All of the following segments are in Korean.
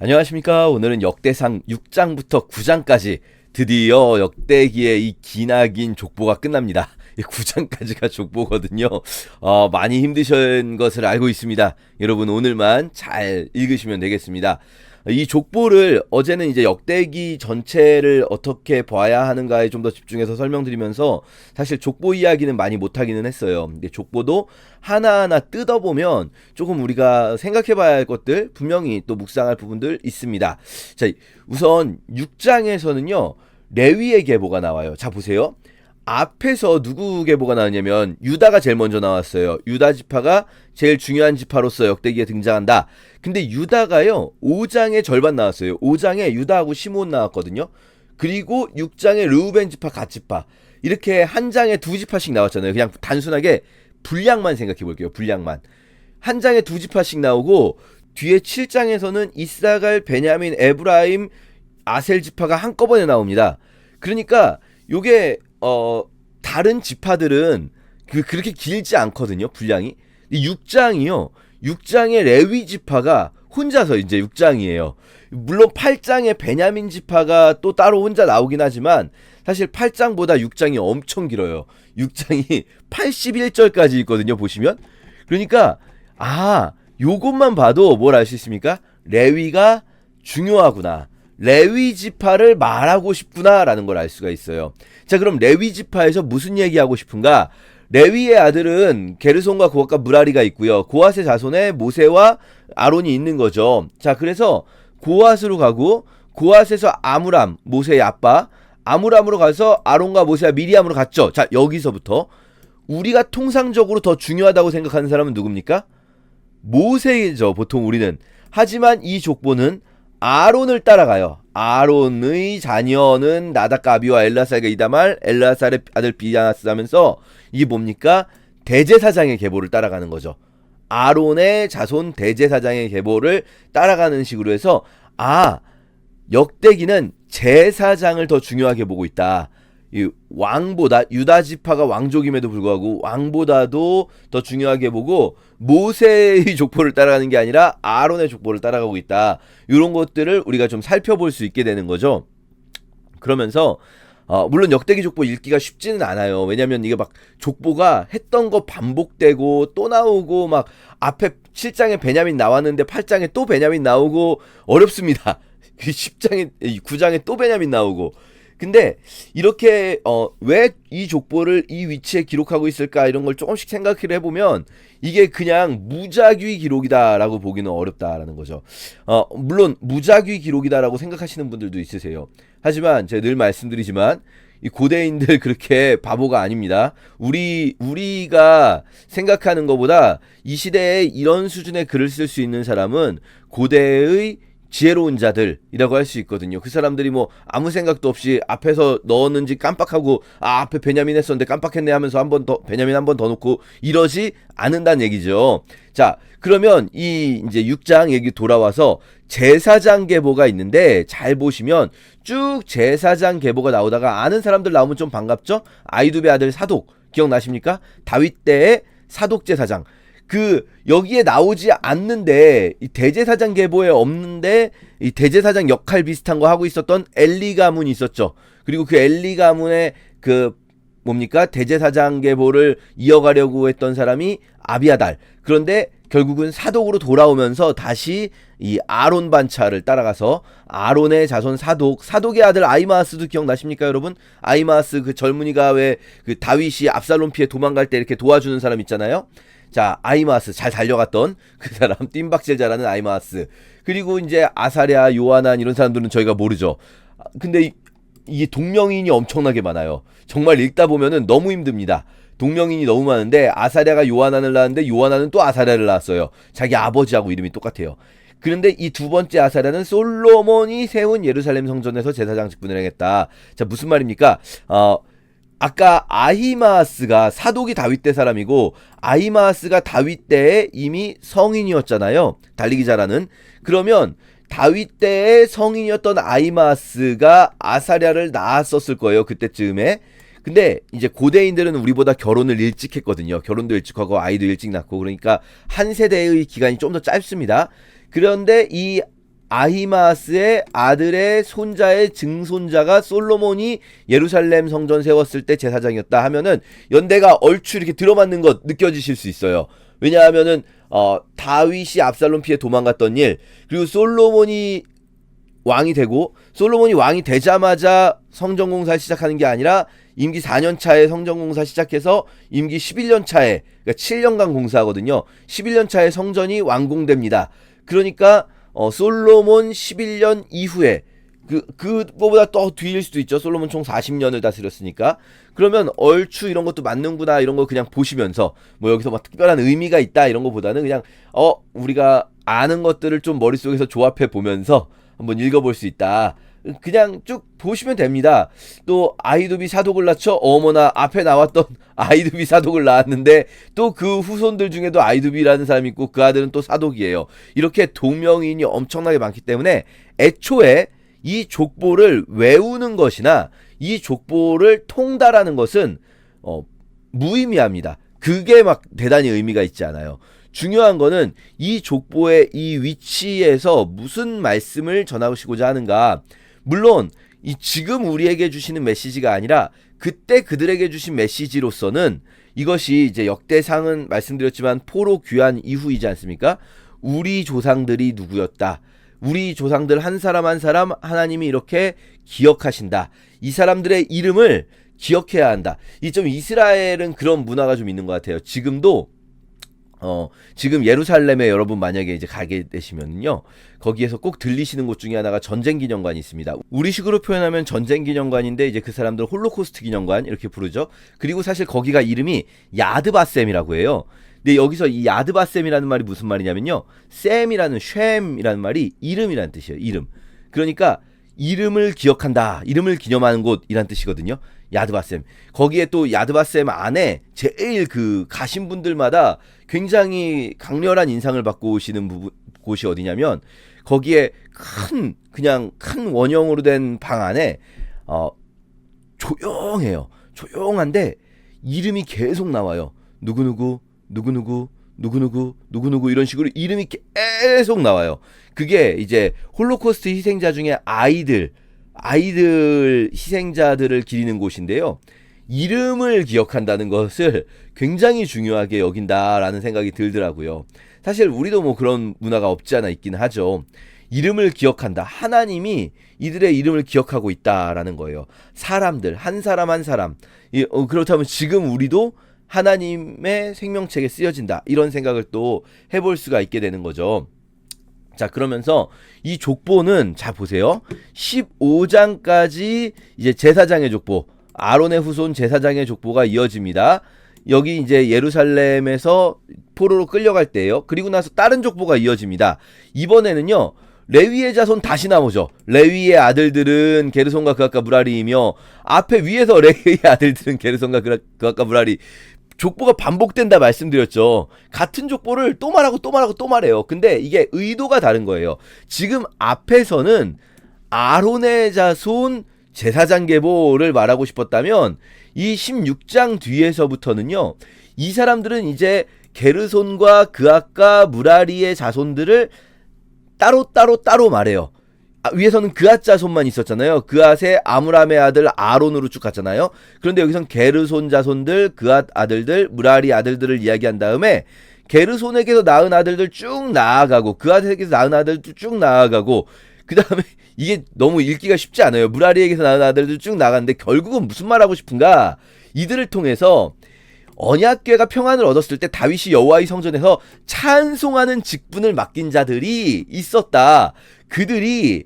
안녕하십니까. 오늘은 역대상 6장부터 9장까지 드디어 역대기의 이 기나긴 족보가 끝납니다. 이 9장까지가 족보거든요. 많이 힘드신 것을 알고 있습니다. 여러분 오늘만 잘 읽으시면 되겠습니다. 이 족보를 어제는 이제 역대기 전체를 어떻게 봐야 하는가에 좀 더 집중해서 설명드리면서 사실 족보 이야기는 많이 못하기는 했어요. 근데 족보도 하나하나 뜯어보면 조금 우리가 생각해봐야 할 것들 분명히 또 묵상할 부분들 있습니다. 자, 우선 6장에서는요 레위의 계보가 나와요. 자 보세요. 앞에서 누구 계보가 나왔냐면 유다가 제일 먼저 나왔어요. 유다 지파가 제일 중요한 지파로서 역대기에 등장한다. 근데 유다가요 5장의 절반 나왔어요. 5장에 유다하고 시므온 나왔거든요. 그리고 6장에 르우벤 지파, 갓 지파, 이렇게 한 장에 두 지파씩 나왔잖아요. 그냥 단순하게 분량만 생각해 볼게요. 분량만 한 장에 두 지파씩 나오고 뒤에 7장에서는 이사갈, 베냐민, 에브라임, 아셀 지파가 한꺼번에 나옵니다. 그러니까 요게 다른 지파들은 그렇게 길지 않거든요. 분량이. 이 6장이요. 6장의 레위 지파가 혼자서 이제 6장이에요. 물론 8장에 베냐민 지파가 또 따로 혼자 나오긴 하지만 사실 8장보다 6장이 엄청 길어요. 6장이 81절까지 있거든요. 보시면. 그러니까 요것만 봐도 뭘 알 수 있습니까? 레위가 중요하구나. 레위 지파를 말하고 싶구나라는 걸 알 수가 있어요. 자, 그럼 레위 지파에서 무슨 얘기하고 싶은가? 레위의 아들은 게르손과 고앗과 무라리가 있고요. 고앗의 자손에 모세와 아론이 있는 거죠. 자, 그래서 고앗으로 가고 고앗에서 아므람, 모세의 아빠, 아므람으로 가서 아론과 모세와 미리암으로 갔죠. 자, 여기서부터 우리가 통상적으로 더 중요하다고 생각하는 사람은 누굽니까? 모세죠. 보통 우리는. 하지만 이 족보는 아론을 따라가요. 아론의 자녀는 나답과 아비와 엘라살과 이다말, 엘라살의 아들 비냐스 하면서 이게 뭡니까? 대제사장의 계보를 따라가는 거죠. 아론의 자손 대제사장의 계보를 따라가는 식으로 해서 역대기는 제사장을 더 중요하게 보고 있다. 이 왕보다, 유다 지파가 왕족임에도 불구하고 왕보다도 더 중요하게 보고 모세의 족보를 따라가는 게 아니라 아론의 족보를 따라가고 있다. 이런 것들을 우리가 좀 살펴볼 수 있게 되는 거죠. 그러면서 물론 역대기 족보 읽기가 쉽지는 않아요. 왜냐면 이게 막 족보가 했던 거 반복되고 또 나오고 막 앞에 7장에 베냐민 나왔는데 8장에 또 베냐민 나오고 어렵습니다. 10장에 9장에 또 베냐민 나오고. 근데 이렇게 왜 이 족보를 이 위치에 기록하고 있을까 이런 걸 조금씩 생각을 해보면 이게 그냥 무작위 기록이다라고 보기는 어렵다라는 거죠. 물론 무작위 기록이다라고 생각하시는 분들도 있으세요. 하지만 제가 늘 말씀드리지만 이 고대인들 그렇게 바보가 아닙니다. 우리가 생각하는 것보다 이 시대에 이런 수준의 글을 쓸 수 있는 사람은 고대의 지혜로운 자들이라고 할 수 있거든요. 그 사람들이 뭐 아무 생각도 없이 앞에서 넣었는지 깜빡하고 앞에 베냐민 했었는데 깜빡했네 하면서 베냐민 한 번 더 넣고 이러지 않는다는 얘기죠. 자, 그러면 이 이제 6장 얘기 돌아와서 제사장 계보가 있는데 잘 보시면 쭉 제사장 계보가 나오다가 아는 사람들 나오면 좀 반갑죠? 아이두베 아들 사독 기억나십니까? 다윗 때의 사독 제사장. 여기에 나오지 않는데 이 대제사장 계보에 없는데 이 대제사장 역할 비슷한 거 하고 있었던 엘리 가문이 있었죠. 그리고 그 엘리 가문의 뭡니까? 대제사장 계보를 이어가려고 했던 사람이 아비아달. 그런데 결국은 사독으로 돌아오면서 다시 이 아론 반차를 따라가서 아론의 자손 사독의 아들 아이마아스도 기억나십니까, 여러분? 아이마아스 그 젊은이가 왜 그 다윗이 압살롬 피해 도망갈 때 이렇게 도와주는 사람 있잖아요. 자, 아이마아스 잘 달려갔던 그 사람, 뜀박질 잘하는 아이마아스. 그리고 이제 아사랴, 요하난 이런 사람들은 저희가 모르죠. 근데 이게 동명이인이 엄청나게 많아요. 정말 읽다 보면은 너무 힘듭니다. 동명이인이 너무 많은데 아사랴가 요하난을 낳았는데 요하난은 또 아사랴를 낳았어요. 자기 아버지하고 이름이 똑같아요. 그런데 이 두 번째 아사랴는 솔로몬이 세운 예루살렘 성전에서 제사장 직분을 행했다. 자, 무슨 말입니까? 아까 아히마아스가 사독이 다윗 때 사람이고 아히마아스가 다윗 때에 이미 성인이었잖아요. 달리기 잘하는. 그러면 다윗 때의 성인이었던 아히마아스가 아사랴를 낳았었을 거예요. 그때쯤에. 근데 이제 고대인들은 우리보다 결혼을 일찍 했거든요. 결혼도 일찍 하고 아이도 일찍 낳고. 그러니까 한 세대의 기간이 좀 더 짧습니다. 그런데 이 아히마스의 아들의 손자의 증손자가 솔로몬이 예루살렘 성전 세웠을 때 제사장이었다 하면은 연대가 얼추 이렇게 들어맞는 것 느껴지실 수 있어요. 왜냐하면은 다윗이 압살롬 피해 도망갔던 일, 그리고 솔로몬이 왕이 되고, 솔로몬이 왕이 되자마자 성전공사를 시작하는 게 아니라 임기 4년 차에 성전공사 시작해서 임기 11년 차에, 그러니까 7년간 공사하거든요. 11년 차에 성전이 완공됩니다. 그러니까 솔로몬 11년 이후에 그거보다 더 뒤일 수도 있죠. 솔로몬 총 40년을 다스렸으니까. 그러면 얼추 이런 것도 맞는구나, 이런 거 그냥 보시면서 뭐 여기서 막 특별한 의미가 있다 이런 거보다는 그냥 우리가 아는 것들을 좀 머릿속에서 조합해 보면서 한번 읽어볼 수 있다. 그냥 쭉 보시면 됩니다. 또 아히두비 사독을 낳죠. 어머나, 앞에 나왔던 아히두비 사독을 낳았는데 또 그 후손들 중에도 아히두비라는 사람이 있고 그 아들은 또 사독이에요. 이렇게 동명이인이 엄청나게 많기 때문에 애초에 이 족보를 외우는 것이나 이 족보를 통달하는 것은 무의미합니다. 그게 막 대단히 의미가 있지 않아요. 중요한 거는 이 족보의 이 위치에서 무슨 말씀을 전하시고자 하는가. 물론 이 지금 우리에게 주시는 메시지가 아니라 그때 그들에게 주신 메시지로서는 이것이 이제 역대상은 말씀드렸지만 포로 귀환 이후이지 않습니까? 우리 조상들이 누구였다. 우리 조상들 한 사람 한 사람 하나님이 이렇게 기억하신다. 이 사람들의 이름을 기억해야 한다. 이 좀 이스라엘은 그런 문화가 좀 있는 것 같아요. 지금도 지금 예루살렘에 여러분 만약에 이제 가게 되시면요, 거기에서 꼭 들리시는 곳 중에 하나가 전쟁기념관이 있습니다. 우리식으로 표현하면 전쟁기념관인데 이제 그 사람들 홀로코스트 기념관 이렇게 부르죠. 그리고 사실 거기가 이름이 야드바셈이라고 해요. 근데 여기서 이 야드바셈이라는 말이 무슨 말이냐면요, 셈이라는 쉔이라는 말이 이름이라는 뜻이에요. 이름. 그러니까 이름을 기억한다, 이름을 기념하는 곳이란 뜻이거든요. 야드바셈. 거기에 또 야드바셈 안에 제일 그 가신 분들마다 굉장히 강렬한 인상을 받고 오시는 곳이 어디냐면, 거기에 그냥 큰 원형으로 된 방 안에 조용해요. 조용한데 이름이 계속 나와요. 누구누구 누구누구 누구누구 누구누구 이런 식으로 이름이 계속 나와요. 그게 이제 홀로코스트 희생자 중에 아이들 희생자들을 기리는 곳인데요. 이름을 기억한다는 것을 굉장히 중요하게 여긴다라는 생각이 들더라고요. 사실 우리도 뭐 그런 문화가 없지 않아 있긴 하죠. 이름을 기억한다. 하나님이 이들의 이름을 기억하고 있다라는 거예요. 사람들 한 사람 한 사람. 그렇다면 지금 우리도 하나님의 생명책에 쓰여진다, 이런 생각을 또 해볼 수가 있게 되는 거죠. 자, 그러면서 이 족보는, 자 보세요, 15장까지 이제 제사장의 족보, 아론의 후손 제사장의 족보가 이어집니다. 여기 이제 예루살렘에서 포로로 끌려갈 때예요. 그리고 나서 다른 족보가 이어집니다. 이번에는요, 레위의 자손 다시 나오죠. 레위의 아들들은 게르손과 그앗과 무라리이며, 앞에 위에서 레위의 아들들은 게르손과 그앗과 무라리, 족보가 반복된다 말씀드렸죠. 같은 족보를 또 말하고 또 말하고 또 말해요. 근데 이게 의도가 다른 거예요. 지금 앞에서는 아론의 자손 제사장 계보를 말하고 싶었다면, 이 16장 뒤에서부터는요, 이 사람들은 이제 게르손과 그앗과 무라리의 자손들을 따로 말해요. 위에서는 그앗 자손만 있었잖아요. 그앗의 아므람의 아들 아론으로 쭉 갔잖아요. 그런데 여기선 게르손 자손들, 그앗 아들들, 무라리 아들들을 이야기한 다음에 게르손에게서 낳은 아들들 쭉 나아가고, 그앗에게서 낳은 아들들 쭉 나아가고, 그 다음에 이게 너무 읽기가 쉽지 않아요. 무라리에게서 낳은 아들들 쭉 나가는데 결국은 무슨 말하고 싶은가? 이들을 통해서 언약궤가 평안을 얻었을 때 다윗이 여호와의 성전에서 찬송하는 직분을 맡긴 자들이 있었다. 그들이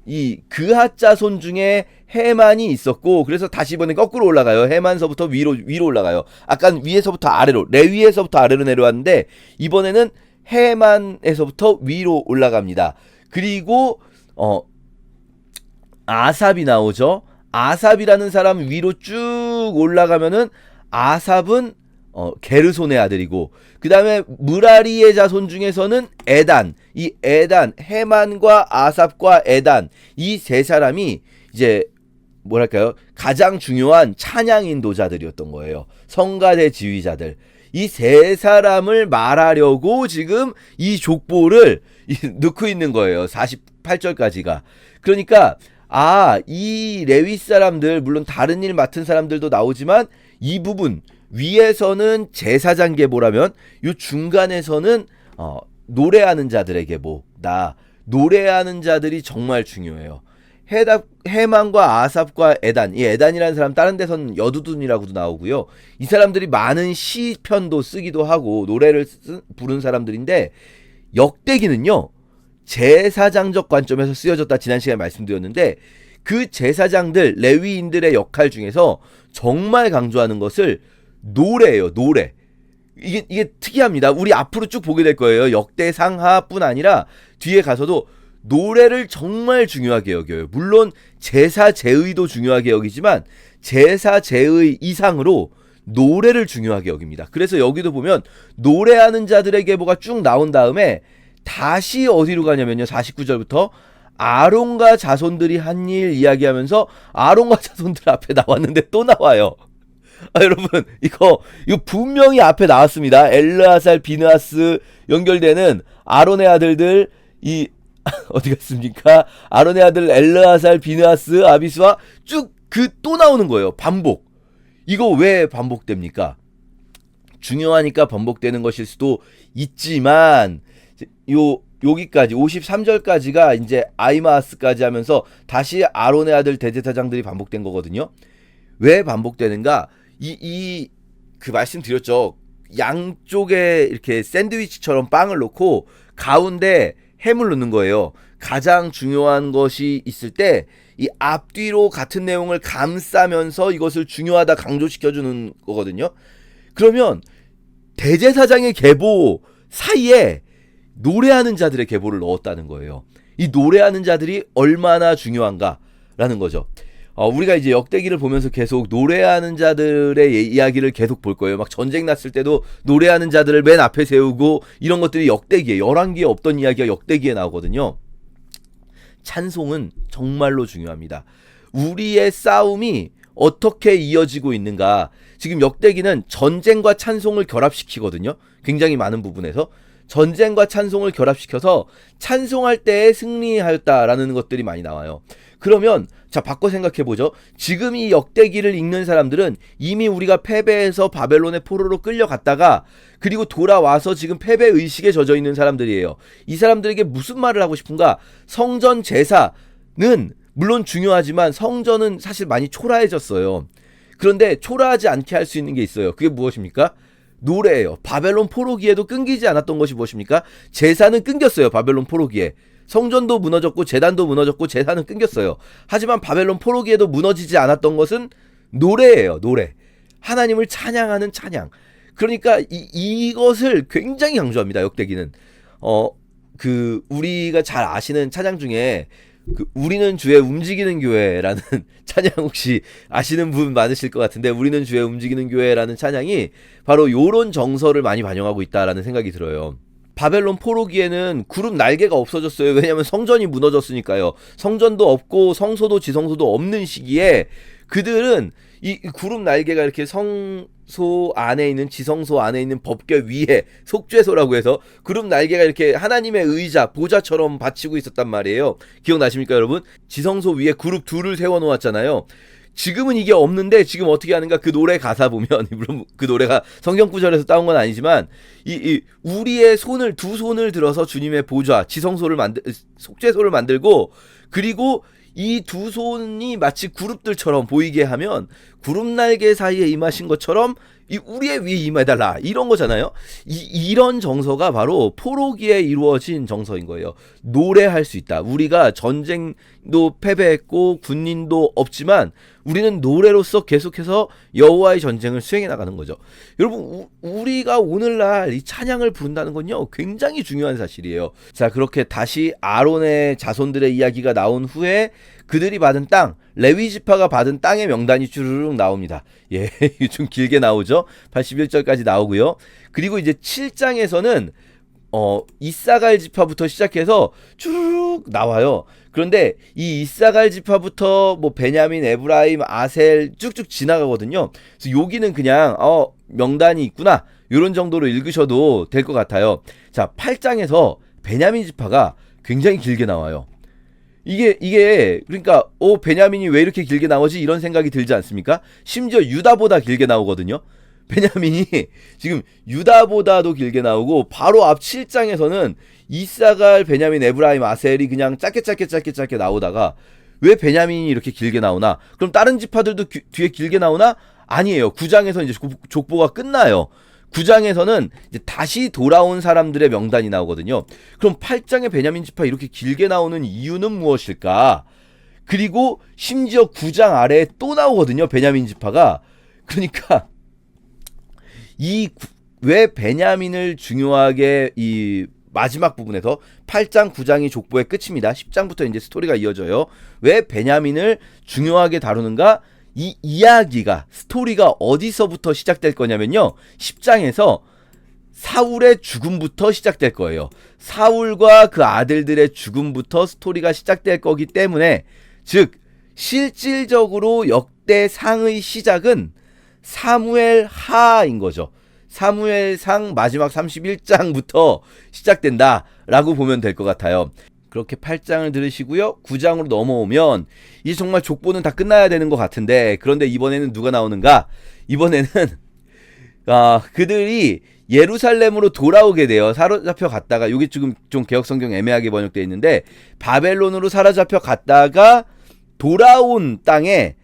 이 그앗 자손 중에 해만이 있었고, 그래서 다시 이번에 거꾸로 올라가요. 해만서부터 위로 올라가요. 아까 위에서부터 아래로, 레위에서부터 아래로 내려왔는데 이번에는 해만에서부터 위로 올라갑니다. 그리고 아삽이 나오죠. 아삽이라는 사람 위로 쭉 올라가면은, 아삽은 게르손의 아들이고, 그 다음에 무라리의 자손 중에서는 에단, 이 에단, 해만과 아삽과 에단, 이 세 사람이 이제 뭐랄까요, 가장 중요한 찬양 인도자들이었던 거예요. 성가대 지휘자들. 이 세 사람을 말하려고 지금 이 족보를 넣고 있는 거예요. 48절까지가. 그러니까 이 레위 사람들, 물론 다른 일 맡은 사람들도 나오지만 이 부분 위에서는 제사장 계보라면 요 중간에서는 노래하는 자들의 계보다. 노래하는 자들이 정말 중요해요. 해만과 아삽과 에단, 이 에단이라는 사람 다른 데서는 여두둔이라고도 나오고요. 이 사람들이 많은 시편도 쓰기도 하고 노래를 부른 사람들인데, 역대기는요 제사장적 관점에서 쓰여졌다 지난 시간에 말씀드렸는데, 그 제사장들 레위인들의 역할 중에서 정말 강조하는 것을 노래예요. 노래. 이게 특이합니다. 우리 앞으로 쭉 보게 될 거예요. 역대상하뿐 아니라 뒤에 가서도 노래를 정말 중요하게 여겨요. 물론 제사 제의도 중요하게 여기지만 제사 제의 이상으로 노래를 중요하게 여깁니다. 그래서 여기도 보면 노래하는 자들의 계보가 쭉 나온 다음에 다시 어디로 가냐면요, 49절부터 아론과 자손들이 한 일 이야기하면서 아론과 자손들 앞에 나왔는데 또 나와요. 여러분 이거 분명히 앞에 나왔습니다. 엘르아살 비느하스 연결되는 아론의 아들들, 이 어디 갔습니까? 아론의 아들 엘르아살 비느하스 아비스와 쭉 또 나오는 거예요. 반복. 이거 왜 반복됩니까? 중요하니까 반복되는 것일 수도 있지만, 여기까지 53절까지가 이제 아이마스까지 하면서 다시 아론의 아들 대제사장들이 반복된 거거든요. 왜 반복되는가? 그 말씀드렸죠. 양쪽에 이렇게 샌드위치처럼 빵을 놓고 가운데 햄을 넣는 거예요. 가장 중요한 것이 있을 때 이 앞뒤로 같은 내용을 감싸면서 이것을 중요하다 강조시켜주는 거거든요. 그러면 대제사장의 계보 사이에 노래하는 자들의 계보를 넣었다는 거예요. 이 노래하는 자들이 얼마나 중요한가라는 거죠. 우리가 이제 역대기를 보면서 계속 노래하는 자들의 이야기를 계속 볼 거예요. 막 전쟁 났을 때도 노래하는 자들을 맨 앞에 세우고 이런 것들이 역대기에, 열왕기에 없던 이야기가 역대기에 나오거든요. 찬송은 정말로 중요합니다. 우리의 싸움이 어떻게 이어지고 있는가. 지금 역대기는 전쟁과 찬송을 결합시키거든요. 굉장히 많은 부분에서 전쟁과 찬송을 결합시켜서 찬송할 때에 승리하였다라는 것들이 많이 나와요. 그러면 자, 바꿔 생각해보죠. 지금 이 역대기를 읽는 사람들은 이미 우리가 패배해서 바벨론의 포로로 끌려갔다가 그리고 돌아와서 지금 패배 의식에 젖어 있는 사람들이에요. 이 사람들에게 무슨 말을 하고 싶은가? 성전 제사는 물론 중요하지만 성전은 사실 많이 초라해졌어요. 그런데 초라하지 않게 할 수 있는 게 있어요. 그게 무엇입니까? 노래예요. 바벨론 포로기에도 끊기지 않았던 것이 무엇입니까? 제사는 끊겼어요. 바벨론 포로기에. 성전도 무너졌고 제단도 무너졌고 제사는 끊겼어요. 하지만 바벨론 포로기에도 무너지지 않았던 것은 노래예요. 노래. 하나님을 찬양하는 찬양. 그러니까 이것을 굉장히 강조합니다. 역대기는. 우리가 잘 아시는 찬양 중에 우리는 주의 움직이는 교회라는 찬양 혹시 아시는 분 많으실 것 같은데, 우리는 주의 움직이는 교회라는 찬양이 바로 요런 정서를 많이 반영하고 있다라는 생각이 들어요. 바벨론 포로기에는 그룹 날개가 없어졌어요. 왜냐하면 성전이 무너졌으니까요. 성전도 없고 성소도 지성소도 없는 시기에 그들은 이 그룹 날개가 이렇게 성소 안에 있는, 지성소 안에 있는 법궤 위에 속죄소라고 해서 그룹 날개가 이렇게 하나님의 의자, 보좌처럼 받치고 있었단 말이에요. 기억나십니까 여러분? 지성소 위에 그룹 둘을 세워놓았잖아요. 지금은 이게 없는데 지금 어떻게 하는가? 그 노래 가사 보면, 물론 그 노래가 성경 구절에서 따온 건 아니지만 우리의 두 손을 들어서 주님의 보좌, 지성소를 속죄소를 만들고, 그리고 이 두 손이 마치 그룹들처럼 보이게 하면 그룹 날개 사이에 임하신 것처럼 우리의 위에 임해달라, 이런 거잖아요. 이런 정서가 바로 포로기에 이루어진 정서인 거예요. 노래할 수 있다. 우리가 전쟁도 패배했고 군인도 없지만 우리는 노래로서 계속해서 여호와의 전쟁을 수행해 나가는 거죠. 여러분, 우리가 오늘날 이 찬양을 부른다는 건요 굉장히 중요한 사실이에요. 자, 그렇게 다시 아론의 자손들의 이야기가 나온 후에 그들이 받은 땅, 레위 지파가 받은 땅의 명단이 주르륵 나옵니다. 예, 좀 길게 나오죠. 81절까지 나오고요. 그리고 이제 7장에서는 이사갈 지파부터 시작해서 주르륵 나와요. 그런데 이 이사갈 지파부터 뭐 베냐민, 에브라임, 아셀 쭉쭉 지나가거든요. 그래서 여기는 그냥 명단이 있구나, 이런 정도로 읽으셔도 될 것 같아요. 자, 8장에서 베냐민 지파가 굉장히 길게 나와요. 이게 그러니까 베냐민이 왜 이렇게 길게 나오지 이런 생각이 들지 않습니까? 심지어 유다보다 길게 나오거든요. 베냐민이 지금 유다보다도 길게 나오고 바로 앞 7장에서는 이사갈, 베냐민, 에브라임, 아셀이 그냥 짧게 나오다가 왜 베냐민이 이렇게 길게 나오나? 그럼 다른 지파들도 뒤에 길게 나오나? 아니에요. 9장에서 이제 족보가 끝나요. 9장에서는 이제 다시 돌아온 사람들의 명단이 나오거든요. 그럼 8장의 베냐민 지파 이렇게 길게 나오는 이유는 무엇일까? 그리고 심지어 9장 아래에 또 나오거든요. 베냐민 지파가. 그러니까 왜 베냐민을 중요하게 이 마지막 부분에서 8장, 9장이 족보의 끝입니다. 10장부터 이제 스토리가 이어져요. 왜 베냐민을 중요하게 다루는가? 이 이야기가, 스토리가 어디서부터 시작될 거냐면요. 10장에서 사울의 죽음부터 시작될 거예요. 사울과 그 아들들의 죽음부터 스토리가 시작될 거기 때문에, 즉 실질적으로 역대상의 시작은 사무엘 하인 거죠. 사무엘상 마지막 31장부터 시작된다라고 보면 될 것 같아요. 그렇게 8장을 들으시고요. 9장으로 넘어오면 이제 정말 족보는 다 끝나야 되는 것 같은데, 그런데 이번에는 누가 나오는가? 이번에는 그들이 예루살렘으로 돌아오게 돼요. 사로잡혀 갔다가, 여기 지금 좀 개역성경 애매하게 번역되어 있는데, 바벨론으로 사로잡혀 갔다가 돌아온 땅에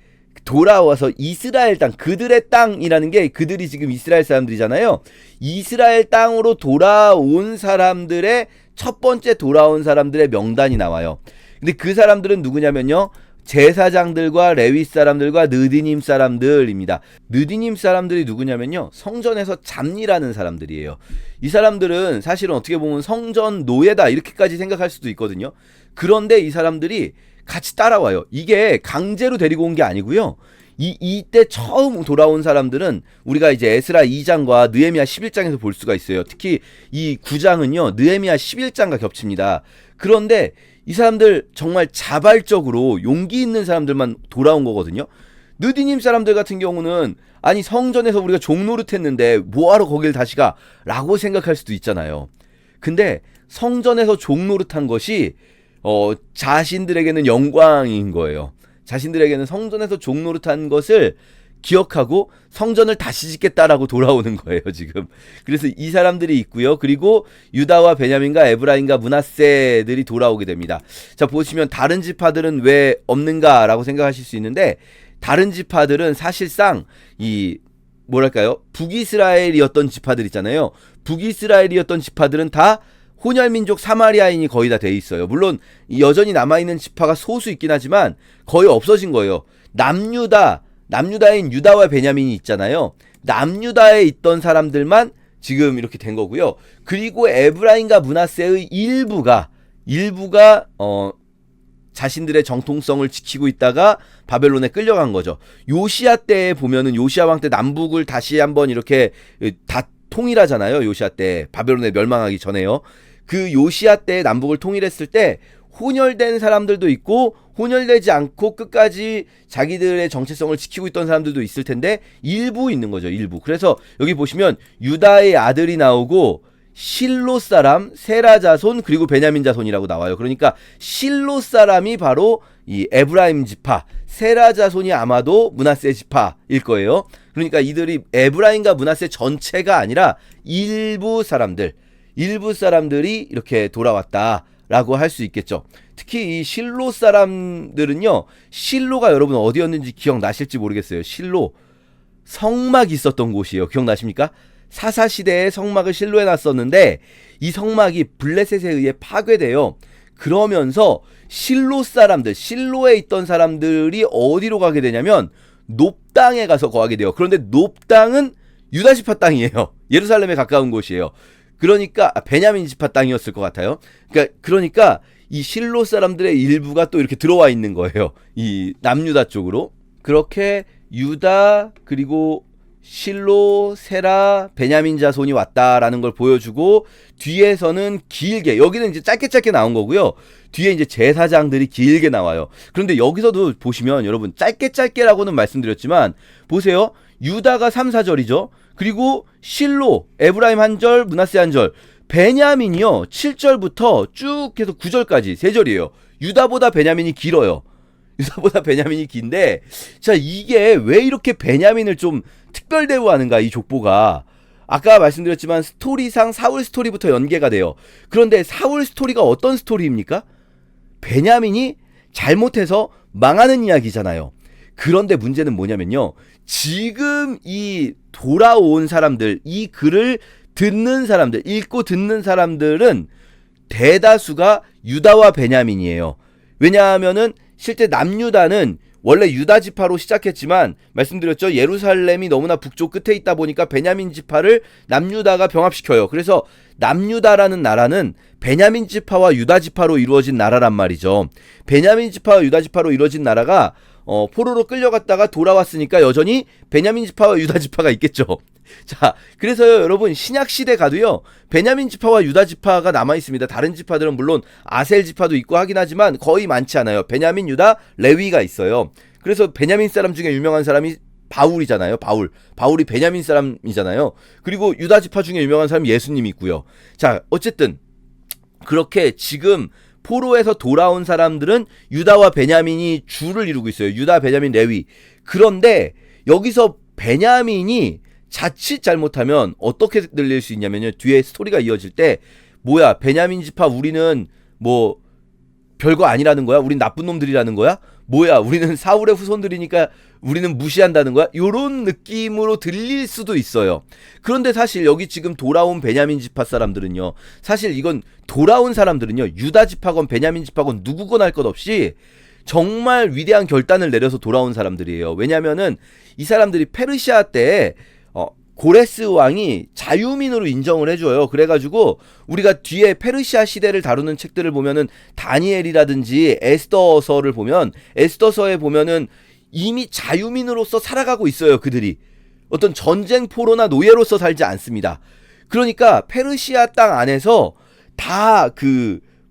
돌아와서 이스라엘 땅, 그들의 땅이라는 게 그들이 지금 이스라엘 사람들이잖아요. 이스라엘 땅으로 돌아온 사람들의 첫 번째 돌아온 사람들의 명단이 나와요. 근데 그 사람들은 누구냐면요, 제사장들과 레위 사람들과 느디님 사람들입니다. 느디님 사람들이 누구냐면요, 성전에서 잡일하는 사람들이에요. 이 사람들은 사실은 어떻게 보면 성전 노예다 이렇게까지 생각할 수도 있거든요. 그런데 이 사람들이 같이 따라와요. 이게 강제로 데리고 온 게 아니고요. 이때 처음 돌아온 사람들은 우리가 이제 에스라 2장과 느헤미야 11장에서 볼 수가 있어요. 특히 이 9장은요, 느헤미야 11장과 겹칩니다. 그런데 이 사람들 정말 자발적으로 용기 있는 사람들만 돌아온 거거든요. 느디님 사람들 같은 경우는 아니 성전에서 우리가 종노릇 했는데 뭐하러 거길 다시 가? 라고 생각할 수도 있잖아요. 근데 성전에서 종노릇한 것이 자신들에게는 영광인 거예요. 자신들에게는 성전에서 종노릇한 것을 기억하고 성전을 다시 짓겠다라고 돌아오는 거예요, 지금. 그래서 이 사람들이 있고요. 그리고 유다와 베냐민과 에브라임과 므낫세들이 돌아오게 됩니다. 자, 보시면 다른 지파들은 왜 없는가라고 생각하실 수 있는데, 다른 지파들은 사실상 뭐랄까요? 북이스라엘이었던 지파들 있잖아요. 북이스라엘이었던 지파들은 다 혼혈민족 사마리아인이 거의 다 돼 있어요. 물론 여전히 남아있는 지파가 소수 있긴 하지만 거의 없어진 거예요. 남유다인 유다와 베냐민이 있잖아요. 남유다에 있던 사람들만 지금 이렇게 된 거고요. 그리고 에브라임과 므낫세의 일부가 자신들의 정통성을 지키고 있다가 바벨론에 끌려간 거죠. 요시야 때에 보면은 요시야 왕 때 남북을 다시 한번 이렇게 다 통일하잖아요. 요시야 때 바벨론에 멸망하기 전에요. 그 요시야 때 남북을 통일했을 때 혼혈된 사람들도 있고 혼혈되지 않고 끝까지 자기들의 정체성을 지키고 있던 사람들도 있을 텐데 일부 있는 거죠. 일부. 그래서 여기 보시면 유다의 아들이 나오고 실로 사람, 세라 자손, 그리고 베냐민 자손이라고 나와요. 그러니까 실로 사람이 바로 이 에브라임 지파, 세라 자손이 아마도 므낫세 지파일 거예요. 그러니까 이들이 에브라임과 므낫세 전체가 아니라 일부 사람들이 이렇게 돌아왔다라고 할 수 있겠죠. 특히 이 실로 사람들은요, 실로가 여러분 어디였는지 기억나실지 모르겠어요. 실로, 성막이 있었던 곳이에요. 기억나십니까? 사사시대에 성막을 실로에 놨었는데 이 성막이 블레셋에 의해 파괴돼요. 그러면서 실로 사람들, 실로에 있던 사람들이 어디로 가게 되냐면 높당에 가서 거하게 돼요. 그런데 높당은 유다 지파 땅이에요. 예루살렘에 가까운 곳이에요. 그러니까 베냐민 지파 땅이었을 것 같아요. 그러니까 이 실로 사람들의 일부가 또 이렇게 들어와 있는 거예요. 이 남유다 쪽으로. 그렇게 유다, 그리고 실로, 세라, 베냐민 자손이 왔다라는 걸 보여주고, 뒤에서는 길게, 여기는 이제 짧게 나온 거고요. 뒤에 이제 제사장들이 길게 나와요. 그런데 여기서도 보시면 여러분 짧게라고는 말씀드렸지만 보세요. 유다가 3, 4절이죠. 그리고 실로, 에브라임 한 절, 므낫세 한 절, 베냐민이요 7절부터 쭉 해서 9절까지 3절이에요. 유다보다 베냐민이 길어요. 유다보다 베냐민이 긴데, 자, 이게 왜 이렇게 베냐민을 좀 특별 대우하는가, 이 족보가. 아까 말씀드렸지만 스토리상 사울 스토리부터 연계가 돼요. 그런데 사울 스토리가 어떤 스토리입니까? 베냐민이 잘못해서 망하는 이야기잖아요. 그런데 문제는 뭐냐면요, 지금 이 돌아온 사람들, 이 글을 듣는 사람들, 읽고 듣는 사람들은 대다수가 유다와 베냐민이에요. 왜냐하면은 실제 남유다는 원래 유다 지파로 시작했지만, 말씀드렸죠, 예루살렘이 너무나 북쪽 끝에 있다 보니까 베냐민 지파를 남유다가 병합시켜요. 그래서 남유다라는 나라는 베냐민 지파와 유다 지파로 이루어진 나라란 말이죠. 베냐민 지파와 유다 지파로 이루어진 나라가 포로로 끌려갔다가 돌아왔으니까 여전히 베냐민 지파와 유다 지파가 있겠죠. 자, 그래서요, 여러분, 신약 시대 가도요, 베냐민 지파와 유다 지파가 남아 있습니다. 다른 지파들은 물론 아셀 지파도 있고 하긴 하지만 거의 많지 않아요. 베냐민, 유다, 레위가 있어요. 그래서 베냐민 사람 중에 유명한 사람이 바울이잖아요. 바울이 베냐민 사람이잖아요. 그리고 유다 지파 중에 유명한 사람이 예수님이 있고요. 자, 어쨌든 그렇게 지금 포로에서 돌아온 사람들은 유다와 베냐민이 주를 이루고 있어요. 유다, 베냐민, 레위. 그런데 여기서 베냐민이 자칫 잘못하면 어떻게 들릴 수 있냐면요, 뒤에 스토리가 이어질 때, 뭐야, 베냐민 지파 우리는 뭐 별거 아니라는 거야? 우린 나쁜 놈들이라는 거야? 뭐야, 우리는 사울의 후손들이니까 우리는 무시한다는 거야? 요런 느낌으로 들릴 수도 있어요. 그런데 사실 여기 지금 돌아온 베냐민 지파 사람들은요, 사실 이건 돌아온 사람들은요, 유다 지파건 베냐민 지파건 누구건 할 것 없이 정말 위대한 결단을 내려서 돌아온 사람들이에요. 왜냐면은 이 사람들이 페르시아 때 고레스 왕이 자유민으로 인정을 해줘요. 그래가지고 우리가 뒤에 페르시아 시대를 다루는 책들을 보면은 다니엘이라든지 에스더서를 보면, 에스더서에 보면은 이미 자유민으로서 살아가고 있어요. 그들이 어떤 전쟁 포로나 노예로서 살지 않습니다. 그러니까 페르시아 땅 안에서 다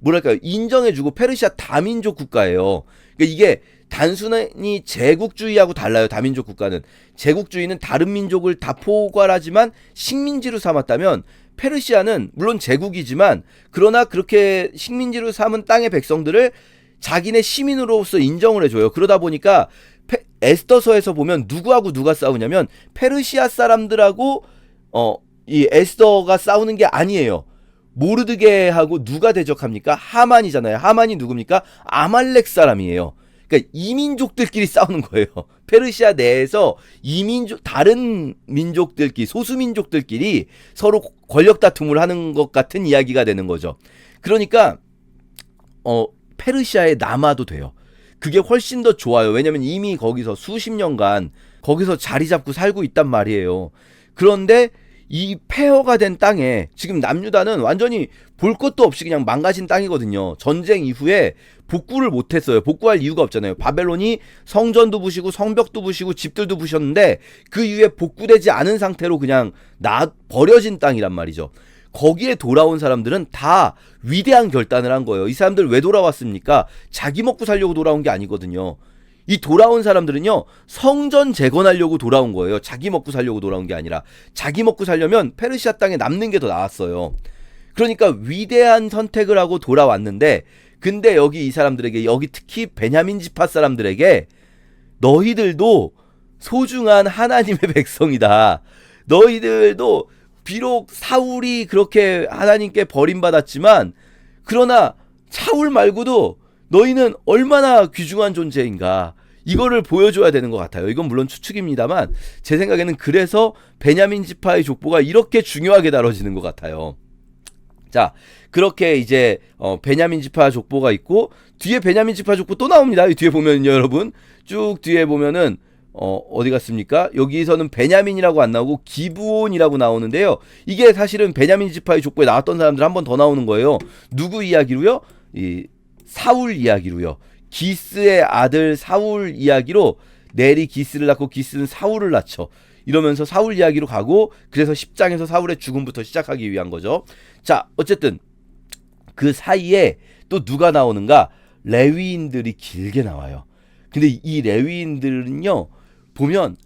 뭐랄까요, 인정해주고, 페르시아 다민족 국가예요. 그러니까 이게 단순히 제국주의하고 달라요. 다민족 국가는, 제국주의는 다른 민족을 다 포괄하지만 식민지로 삼았다면, 페르시아는 물론 제국이지만 그러나 그렇게 식민지로 삼은 땅의 백성들을 자기네 시민으로서 인정을 해줘요. 그러다 보니까 에스더서에서 보면 누구하고 누가 싸우냐면 페르시아 사람들하고 이 에스더가 싸우는 게 아니에요. 모르드게하고 누가 대적합니까? 하만이잖아요. 하만이 누굽니까? 아말렉 사람이에요. 그러니까 이민족들끼리 싸우는 거예요. 페르시아 내에서 다른 민족들끼리, 소수민족들끼리 서로 권력 다툼을 하는 것 같은 이야기가 되는 거죠. 그러니까 페르시아에 남아도 돼요. 그게 훨씬 더 좋아요. 왜냐면 이미 거기서 수십 년간 거기서 자리 잡고 살고 있단 말이에요. 그런데 이 폐허가 된 땅에 지금 남유다는 완전히 볼 것도 없이 그냥 망가진 땅이거든요. 전쟁 이후에 복구를 못했어요. 복구할 이유가 없잖아요. 바벨론이 성전도 부시고 성벽도 부시고 집들도 부셨는데 그 이후에 복구되지 않은 상태로 그냥 버려진 땅이란 말이죠. 거기에 돌아온 사람들은 다 위대한 결단을 한 거예요. 이 사람들 왜 돌아왔습니까? 자기 먹고 살려고 돌아온 게 아니거든요. 이 돌아온 사람들은요, 성전 재건하려고 돌아온 거예요. 자기 먹고 살려고 돌아온 게 아니라. 자기 먹고 살려면 페르시아 땅에 남는 게 더 나았어요. 그러니까 위대한 선택을 하고 돌아왔는데, 근데 여기 이 사람들에게, 여기 특히 베냐민 지파 사람들에게, 너희들도 소중한 하나님의 백성이다. 너희들도 비록 사울이 그렇게 하나님께 버림받았지만, 그러나 사울 말고도 너희는 얼마나 귀중한 존재인가, 이거를 보여줘야 되는 것 같아요. 이건 물론 추측입니다만 제 생각에는 그래서 베냐민 지파의 족보가 이렇게 중요하게 다뤄지는 것 같아요. 자, 그렇게 이제 베냐민 지파 족보가 있고, 뒤에 베냐민 지파 족보 또 나옵니다. 이 뒤에 보면요, 여러분, 쭉 뒤에 보면은 어디 갔습니까? 여기서는 베냐민이라고 안 나오고 기브온이라고 나오는데요. 이게 사실은 베냐민 지파의 족보에 나왔던 사람들 한 번 더 나오는 거예요. 누구 이야기로요? 이 사울 이야기로요. 기스의 아들 사울 이야기로, 넬이 기스를 낳고 기스는 사울을 낳죠. 이러면서 사울 이야기로 가고, 그래서 10장에서 사울의 죽음부터 시작하기 위한 거죠. 자, 어쨌든 그 사이에 또 누가 나오는가? 레위인들이 길게 나와요. 근데 이 레위인들은요, 보면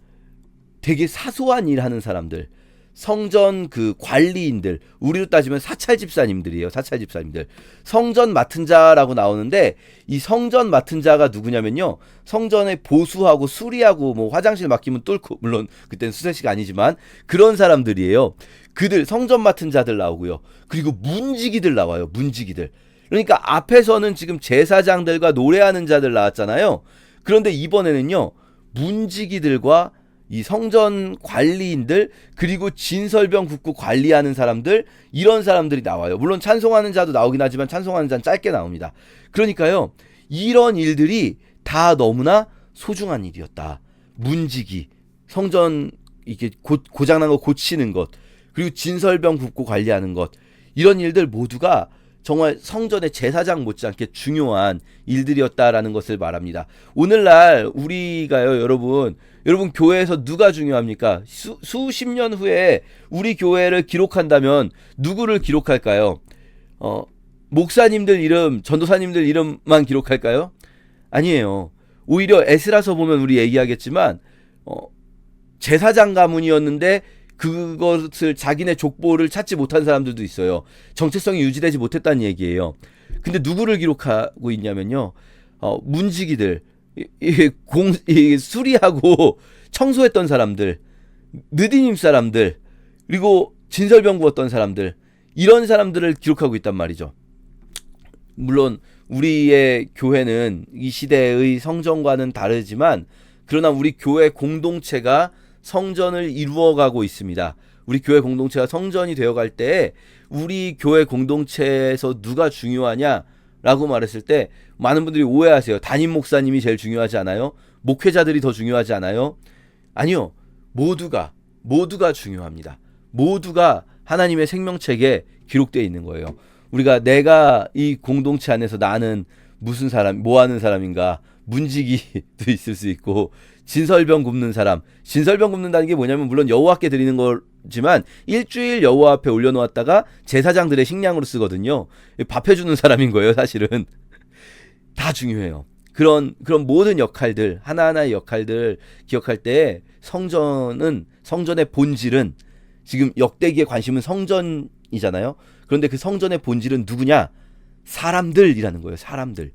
되게 사소한 일 하는 사람들, 성전 그 관리인들, 우리로 따지면 사찰 집사님들이에요. 사찰 집사님들. 성전 맡은 자라고 나오는데 이 성전 맡은 자가 누구냐면요. 성전에 보수하고 수리하고 뭐 화장실 맡기면 뚫고, 물론 그때는 수세식 아니지만 그런 사람들이에요. 그들 성전 맡은 자들 나오고요. 그리고 문지기들 나와요. 문지기들. 그러니까 앞에서는 지금 제사장들과 노래하는 자들 나왔잖아요. 그런데 이번에는요. 문지기들과 이 성전 관리인들, 그리고 진설병 굽고 관리하는 사람들, 이런 사람들이 나와요. 물론 찬송하는 자도 나오긴 하지만 찬송하는 자는 짧게 나옵니다. 그러니까요, 이런 일들이 다 너무나 소중한 일이었다. 문지기, 성전 이게 고장난 거 고치는 것, 그리고 진설병 굽고 관리하는 것, 이런 일들 모두가 정말 성전의 제사장 못지않게 중요한 일들이었다라는 것을 말합니다. 오늘날 우리가요, 여러분 교회에서 누가 중요합니까? 수십 년 후에 우리 교회를 기록한다면 누구를 기록할까요? 목사님들 이름, 전도사님들 이름만 기록할까요? 아니에요. 오히려 에스라서 보면 우리 얘기하겠지만 제사장 가문이었는데 그것을 자기네 족보를 찾지 못한 사람들도 있어요. 정체성이 유지되지 못했다는 얘기예요. 근데 누구를 기록하고 있냐면요. 문지기들, 수리하고 청소했던 사람들, 느디님 사람들, 그리고 진설병 부었던 사람들, 이런 사람들을 기록하고 있단 말이죠. 물론 우리의 교회는 이 시대의 성전과는 다르지만 그러나 우리 교회 공동체가 성전을 이루어가고 있습니다. 우리 교회 공동체가 성전이 되어갈 때 우리 교회 공동체에서 누가 중요하냐라고 말했을 때 많은 분들이 오해하세요. 담임 목사님이 제일 중요하지 않아요? 목회자들이 더 중요하지 않아요? 아니요. 모두가 중요합니다. 모두가 하나님의 생명책에 기록되어 있는 거예요. 내가 이 공동체 안에서 나는 무슨 사람, 뭐 하는 사람인가, 문지기도 있을 수 있고, 진설병 굽는 사람. 진설병 굽는다는 게 뭐냐면 물론 여호와께 드리는 거지만 일주일 여호와 앞에 올려놓았다가 제사장들의 식량으로 쓰거든요. 밥 해주는 사람인 거예요, 사실은. 다 중요해요. 그런 모든 역할들, 하나하나의 역할들 기억할 때 성전의 본질은, 지금 역대기의 관심은 성전이잖아요. 그런데 그 성전의 본질은 누구냐? 사람들이라는 거예요. 사람들.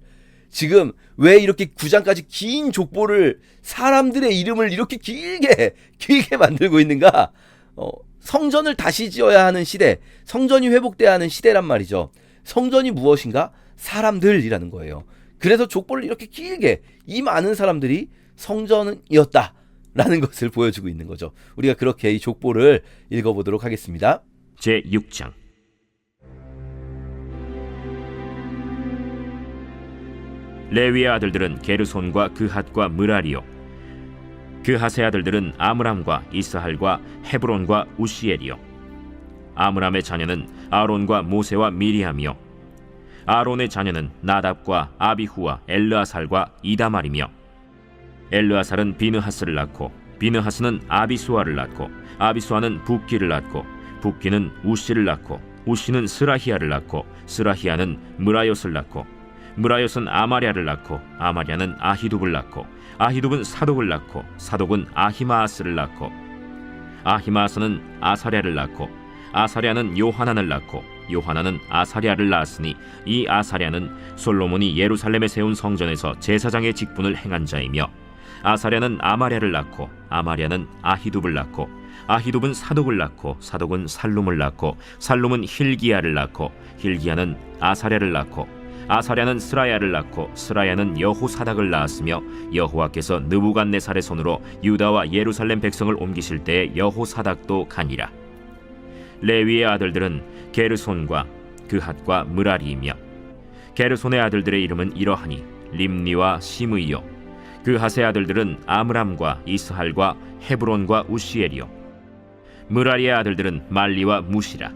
지금 왜 이렇게 9장까지 긴 족보를, 사람들의 이름을 이렇게 길게 만들고 있는가? 성전을 다시 지어야 하는 시대, 성전이 회복돼야 하는 시대란 말이죠. 성전이 무엇인가? 사람들이라는 거예요. 그래서 족보를 이렇게 길게, 이 많은 사람들이 성전이었다라는 것을 보여주고 있는 거죠. 우리가 그렇게 이 족보를 읽어보도록 하겠습니다. 제6장 레위의 아들들은 게르손과 그핫과 므라리요, 그핫의 아들들은 아므람과 이스할과 헤브론과 우시엘이요. 아므람의 자녀는 아론과 모세와 미리암이요, 아론의 자녀는 나답과 아비후와 엘르아살과 이다말이며, 엘르아살은 비느하스를 낳고 비느하스는 아비수아를 낳고 아비수아는 붓기를 낳고 붓기는 우시를 낳고 우시는 스라히야를 낳고 스라히야는 므라옅을 낳고 므라옅은 아마랴를 낳고 아마랴는 아히둡을 낳고 아히둡은 사독을 낳고 사독은 아히마아스를 낳고 아히마아스는 아사랴를 낳고 아사랴는 요하난을 낳고 요하난은 아사랴를 낳았으니 이 아사랴는 솔로몬이 예루살렘에 세운 성전에서 제사장의 직분을 행한 자이며, 아사랴는 아마랴를 낳고 아마랴는 아히둡을 낳고 아히둡은 사독을 낳고 사독은 살룸을 낳고 살룸은 힐기야를 낳고 힐기야는 아사랴를 낳고 아사랴는 스라야를 낳고 스라야는 여호사닥을 낳았으며, 여호와께서 느부갓네살의 손으로 유다와 예루살렘 백성을 옮기실 때에 여호사닥도 가니라. 레위의 아들들은 게르손과 그핫과 므라리이며, 게르손의 아들들의 이름은 이러하니 림니와 시므이요, 그핫의 아들들은 아므람과 이스할과 헤브론과 우시엘이요, 므라리의 아들들은 말리와 무시라.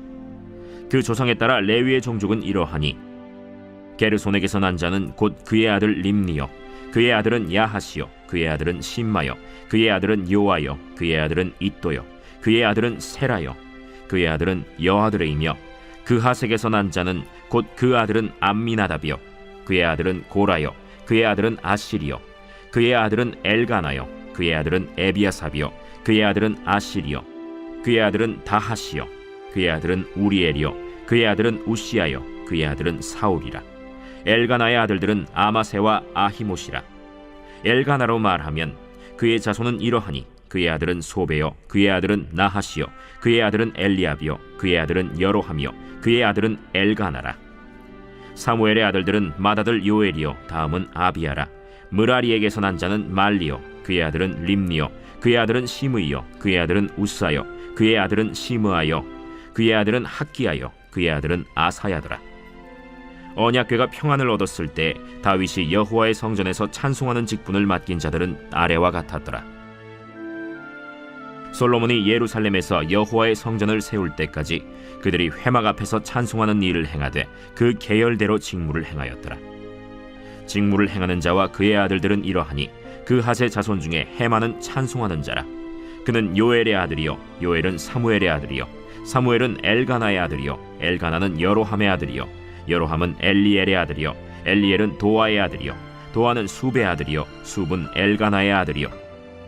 그 조상에 따라 레위의 종족은 이러하니 게르손에게서 난 자는 곧 그의 아들 림니요, 그의 아들은 야하시요, 그의 아들은 심마요, 그의 아들은 요아요, 그의 아들은 잇도요, 그의 아들은 세라요, 그의 아들은 여아드레이며, 그핫에게서 난 자는 곧 그 아들은 암미나답이요, 그의 아들은 고라요, 그의 아들은 아시리요, 그의 아들은 엘가나요, 그의 아들은 에비아삽이요, 그의 아들은 아시리요, 그의 아들은 다하시요 그의 아들은 우리엘이요 그의 아들은 우시아요 그의 아들은 사울이라. 엘가나의 아들들은 아마세와 아히못이라. 엘가나로 말하면 그의 자손은 이러하니 그의 아들은 소베요 그의 아들은 나하시요 그의 아들은 엘리압이요 그의 아들은 여로함이요 그의 아들은 엘가나라. 사무엘의 아들들은 맏아들 요엘이요 다음은 아비야라. 므라리에게서 난 자는 말리요 그의 아들은 림니요 그의 아들은 시므이요 그의 아들은 우사요 그의 아들은 시므아요 그의 아들은 학기야요 그의 아들은 아사야더라. 언약궤가 평안을 얻었을 때 다윗이 여호와의 성전에서 찬송하는 직분을 맡긴 자들은 아래와 같았더라. 솔로몬이 예루살렘에서 여호와의 성전을 세울 때까지 그들이 회막 앞에서 찬송하는 일을 행하되 그 계열대로 직무를 행하였더라. 직무를 행하는 자와 그의 아들들은 이러하니 그 핫의 자손 중에 헤만은 찬송하는 자라. 그는 요엘의 아들이요 요엘은 사무엘의 아들이요 사무엘은 엘가나의 아들이요 엘가나는 여로함의 아들이요 여로함은 엘리엘의 아들이요 엘리엘은 도아의 아들이요 도아는 숲의 아들이요 숲은 엘가나의 아들이요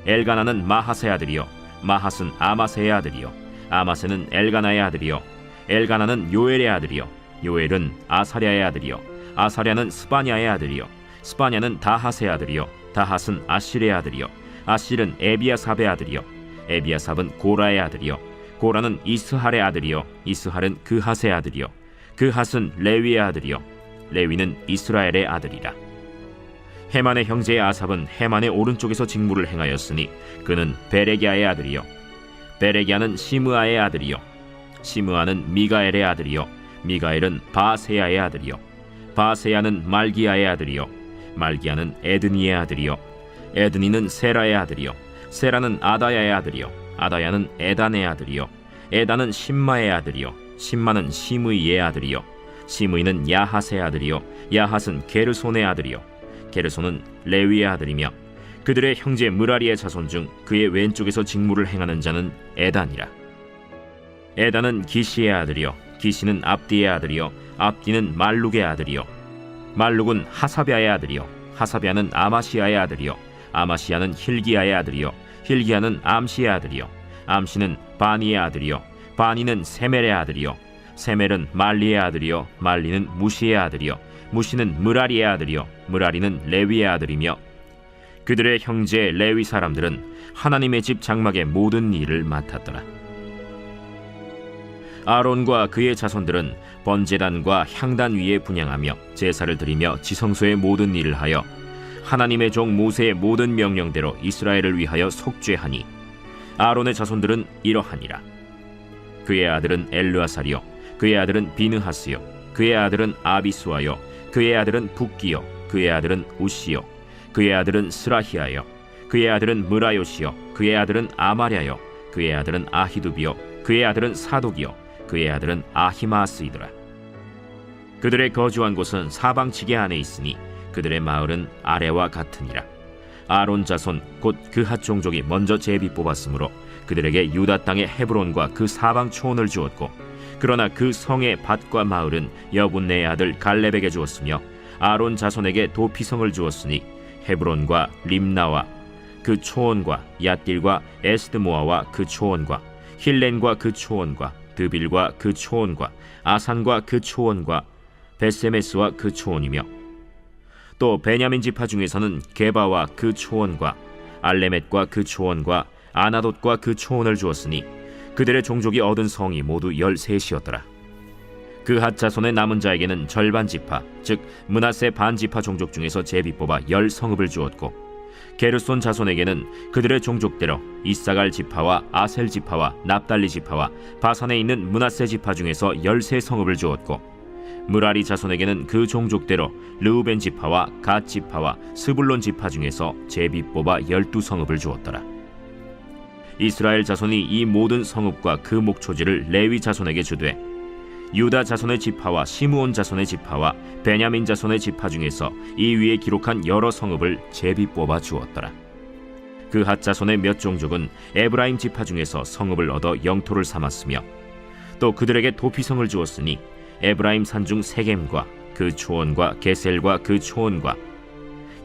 엘가나는 마하스의 아들이요 마하스는 아마세의 아들이요 아마세는 엘가나의 아들이요 엘가나는 요엘의 아들이요 요엘은 아사랴의 아들이요 아사랴는 스바냐의 아들이요 스바냐는 다핫의 아들이요 다핫은 아실의 아들이요 아실은 에비아삽의 아들이요 에비아삽은 고라의 아들이요 고라는 이스할의 아들이요 이스할은 그핫의 아들이요 그핫은 레위의 아들이요 레위는 이스라엘의 아들이라. 헤만의 형제 아삽은 헤만의 오른쪽에서 직무를 행하였으니 그는 베레기야의 아들이요 베레기야는 시므아의 아들이요 시므아는 미가엘의 아들이요 미가엘은 바세야의 아들이요 바세야는 말기야의 아들이요 말기야는 에드니의 아들이요 에드니는 세라의 아들이요 세라는 아다야의 아들이요 아다야는 에단의 아들이요 에단은 심마의 아들이요 심마는 시므이의 아들이요 시므이는 야핫의 아들이요 야핫은 게르손의 아들이요 게르손은 레위의 아들이며 그들의 형제 므라리의 자손 중 그의 왼쪽에서 직무를 행하는 자는 에단이라. 에단은 기시의 아들이요 기시는 압디의 아들이요 압디는 말룩의 아들이요 말룩은 하사비아의 아들이요 하사비아는 아마시아의 아들이요 아마시아는 힐기야의 아들이요 힐기야는 암시의 아들이요 암시는 바니의 아들이요 바니는 세멜의 아들이요 세멜은 말리의 아들이요 말리는 무시의 아들이요 무시는 므라리의 아들이요 므라리는 레위의 아들이며 그들의 형제 레위 사람들은 하나님의 집 장막의 모든 일을 맡았더라. 아론과 그의 자손들은 번제단과 향단 위에 분향하며 제사를 드리며 지성소의 모든 일을 하여 하나님의 종 모세의 모든 명령대로 이스라엘을 위하여 속죄하니 아론의 자손들은 이러하니라. 그의 아들은 엘르아살이요 그의 아들은 비느하스요 그의 아들은 아비수아요 그의 아들은 붓기요 그의 아들은 우시요 그의 아들은 스라히아요 그의 아들은 므라요시요 그의 아들은 아마랴요 그의 아들은 아히두비요 그의 아들은 사독이요 그의 아들은 아히마스이더라. 그들의 거주한 곳은 사방지게 안에 있으니 그들의 마을은 아래와 같으니라. 아론 자손 곧 그핫 종족이 먼저 제비 뽑았으므로 그들에게 유다 땅의 헤브론과 그 사방 초원을 주었고 그러나 그 성의 밭과 마을은 여분네의 아들 갈렙에게 주었으며 아론 자손에게 도피성을 주었으니 헤브론과 림나와 그 초원과 얏딜과 에스드모아와 그 초원과 힐렌과 그 초원과 드빌과 그 초원과 아산과 그 초원과 베세메스와 그 초원이며 또 베냐민 지파 중에서는 게바와 그 초원과 알레멧과 그 초원과 아나돗과 그 초원을 주었으니 그들의 종족이 얻은 성이 모두 13이었더라. 그핫 자손의 남은 자에게는 절반 지파 즉 므낫세 반 지파 종족 중에서 제비 뽑아 10성읍을 주었고 게르손 자손에게는 그들의 종족대로 이사갈 지파와 아셀 지파와 납달리 지파와 바산에 있는 므낫세 지파 중에서 13성읍을 주었고 므라리 자손에게는 그 종족대로 르우벤 지파와 갓 지파와 스불론 지파 중에서 제비 뽑아 12성읍을 주었더라. 이스라엘 자손이 이 모든 성읍과 그 목초지를 레위 자손에게 주되 유다 자손의 지파와 시므온 자손의 지파와 베냐민 자손의 지파 중에서 이 위에 기록한 여러 성읍을 제비 뽑아 주었더라. 그핫 자손의 몇 종족은 에브라임 지파 중에서 성읍을 얻어 영토를 삼았으며 또 그들에게 도피성을 주었으니 에브라임 산중 세겜과 그 초원과 게셀과 그 초원과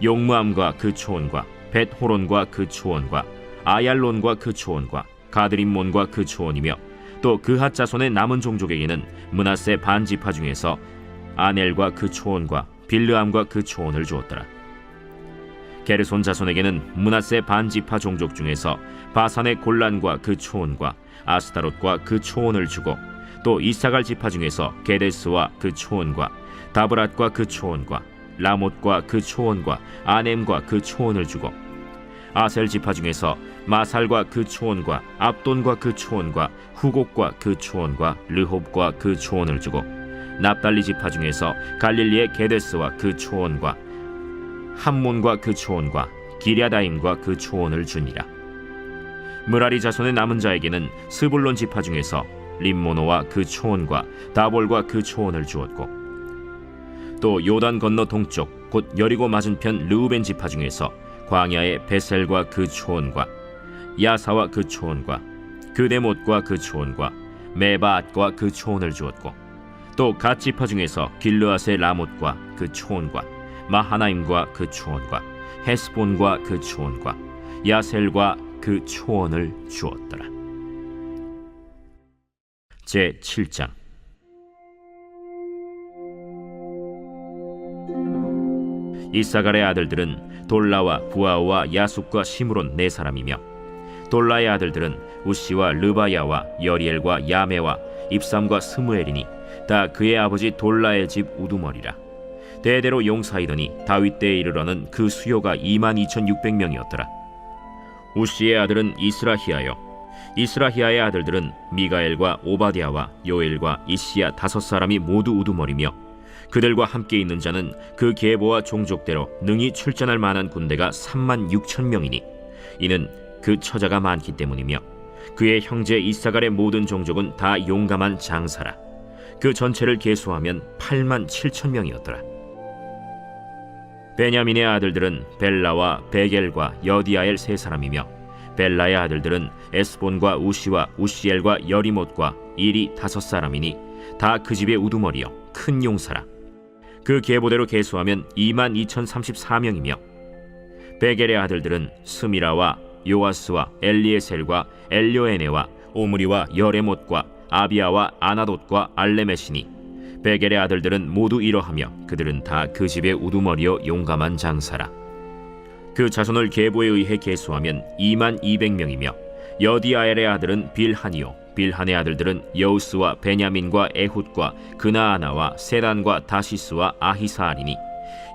용무암과 그 초원과 벳호론과 그 초원과 아얄론과 그 초원과 가드림몬과 그 초원이며 또 그핫 자손의 남은 종족에게는 므낫세 반지파 중에서 아넬과 그 초원과 빌르암과 그 초원을 주었더라. 게르손 자손에게는 므낫세 반지파 종족 중에서 바산의 골란과 그 초원과 아스타롯과 그 초원을 주고 또 이사갈 지파 중에서 게데스와 그 초원과 다브랏과 그 초원과 라못과 그 초원과 아넴과 그 초원을 주고 아셀 지파 중에서 마살과 그 초원과 압돈과 그 초원과 후곡과 그 초원과 르홉과 그 초원을 주고 납달리 지파 중에서 갈릴리의 게데스와 그 초원과 함몬과 그 초원과 기랴다임과 그 초원을 주니라. 므라리 자손의 남은 자에게는 스불론 지파 중에서 림모노와 그 초원과 다볼과 그 초원을 주었고 또 요단 건너 동쪽 곧 여리고 맞은편 르우벤 지파 중에서 광야의 베셀과 그 초원과 야사와 그 초원과 그데못과 그 초원과 메바앗과 그 초원을 주었고 또 갓 지파 중에서 길르앗의 라못과 그 초원과 마하나임과 그 초원과 헤스본과 그 초원과 야셀과 그 초원을 주었더라. 제 7장. 이사갈의 아들들은 돌라와 부아와 야숫과 시므론 네 사람이며 돌라의 아들들은 우시와 르바야와 여리엘과 야메와 입삼과 스무엘이니 다 그의 아버지 돌라의 집 우두머리라. 대대로 용사이더니 다윗 때에 이르러는 그 수요가 22,600명이었더라. 우시의 아들은 이스라히야요 이스라히야의 아들들은 미가엘과 오바댜와 요엘과 이시야 5사람이 모두 우두머리며 그들과 함께 있는 자는 그 계보와 종족대로 능히 출전할 만한 군대가 36,000명이니 이는 그 처자가 많기 때문이며 그의 형제 이사갈의 모든 종족은 다 용감한 장사라. 그 전체를 계수하면 87,000명이었더라. 베냐민의 아들들은 벨라와 베겔과 여디아엘 3사람이며 벨라의 아들들은 에스본과 우시와 우시엘과 여리못과 일이 5사람이니 다 그 집의 우두머리요 큰 용사라. 그 계보대로 계수하면 22,034명이며 베겔의 아들들은 스미라와 요아스와 엘리에셀과 엘료에네와 오므리와 여레못과 아비아와 아나돗과 알레메시니 베겔의 아들들은 모두 이러하며 그들은 다 그 집의 우두머리요 용감한 장사라. 그 자손을 계보에 의해 계수하면 22,000명이며 여디아엘의 아들은 빌한이요 빌한의 아들들은 여우스와 베냐민과 에훗과 그나아나와 세단과 다시스와 아히사알이니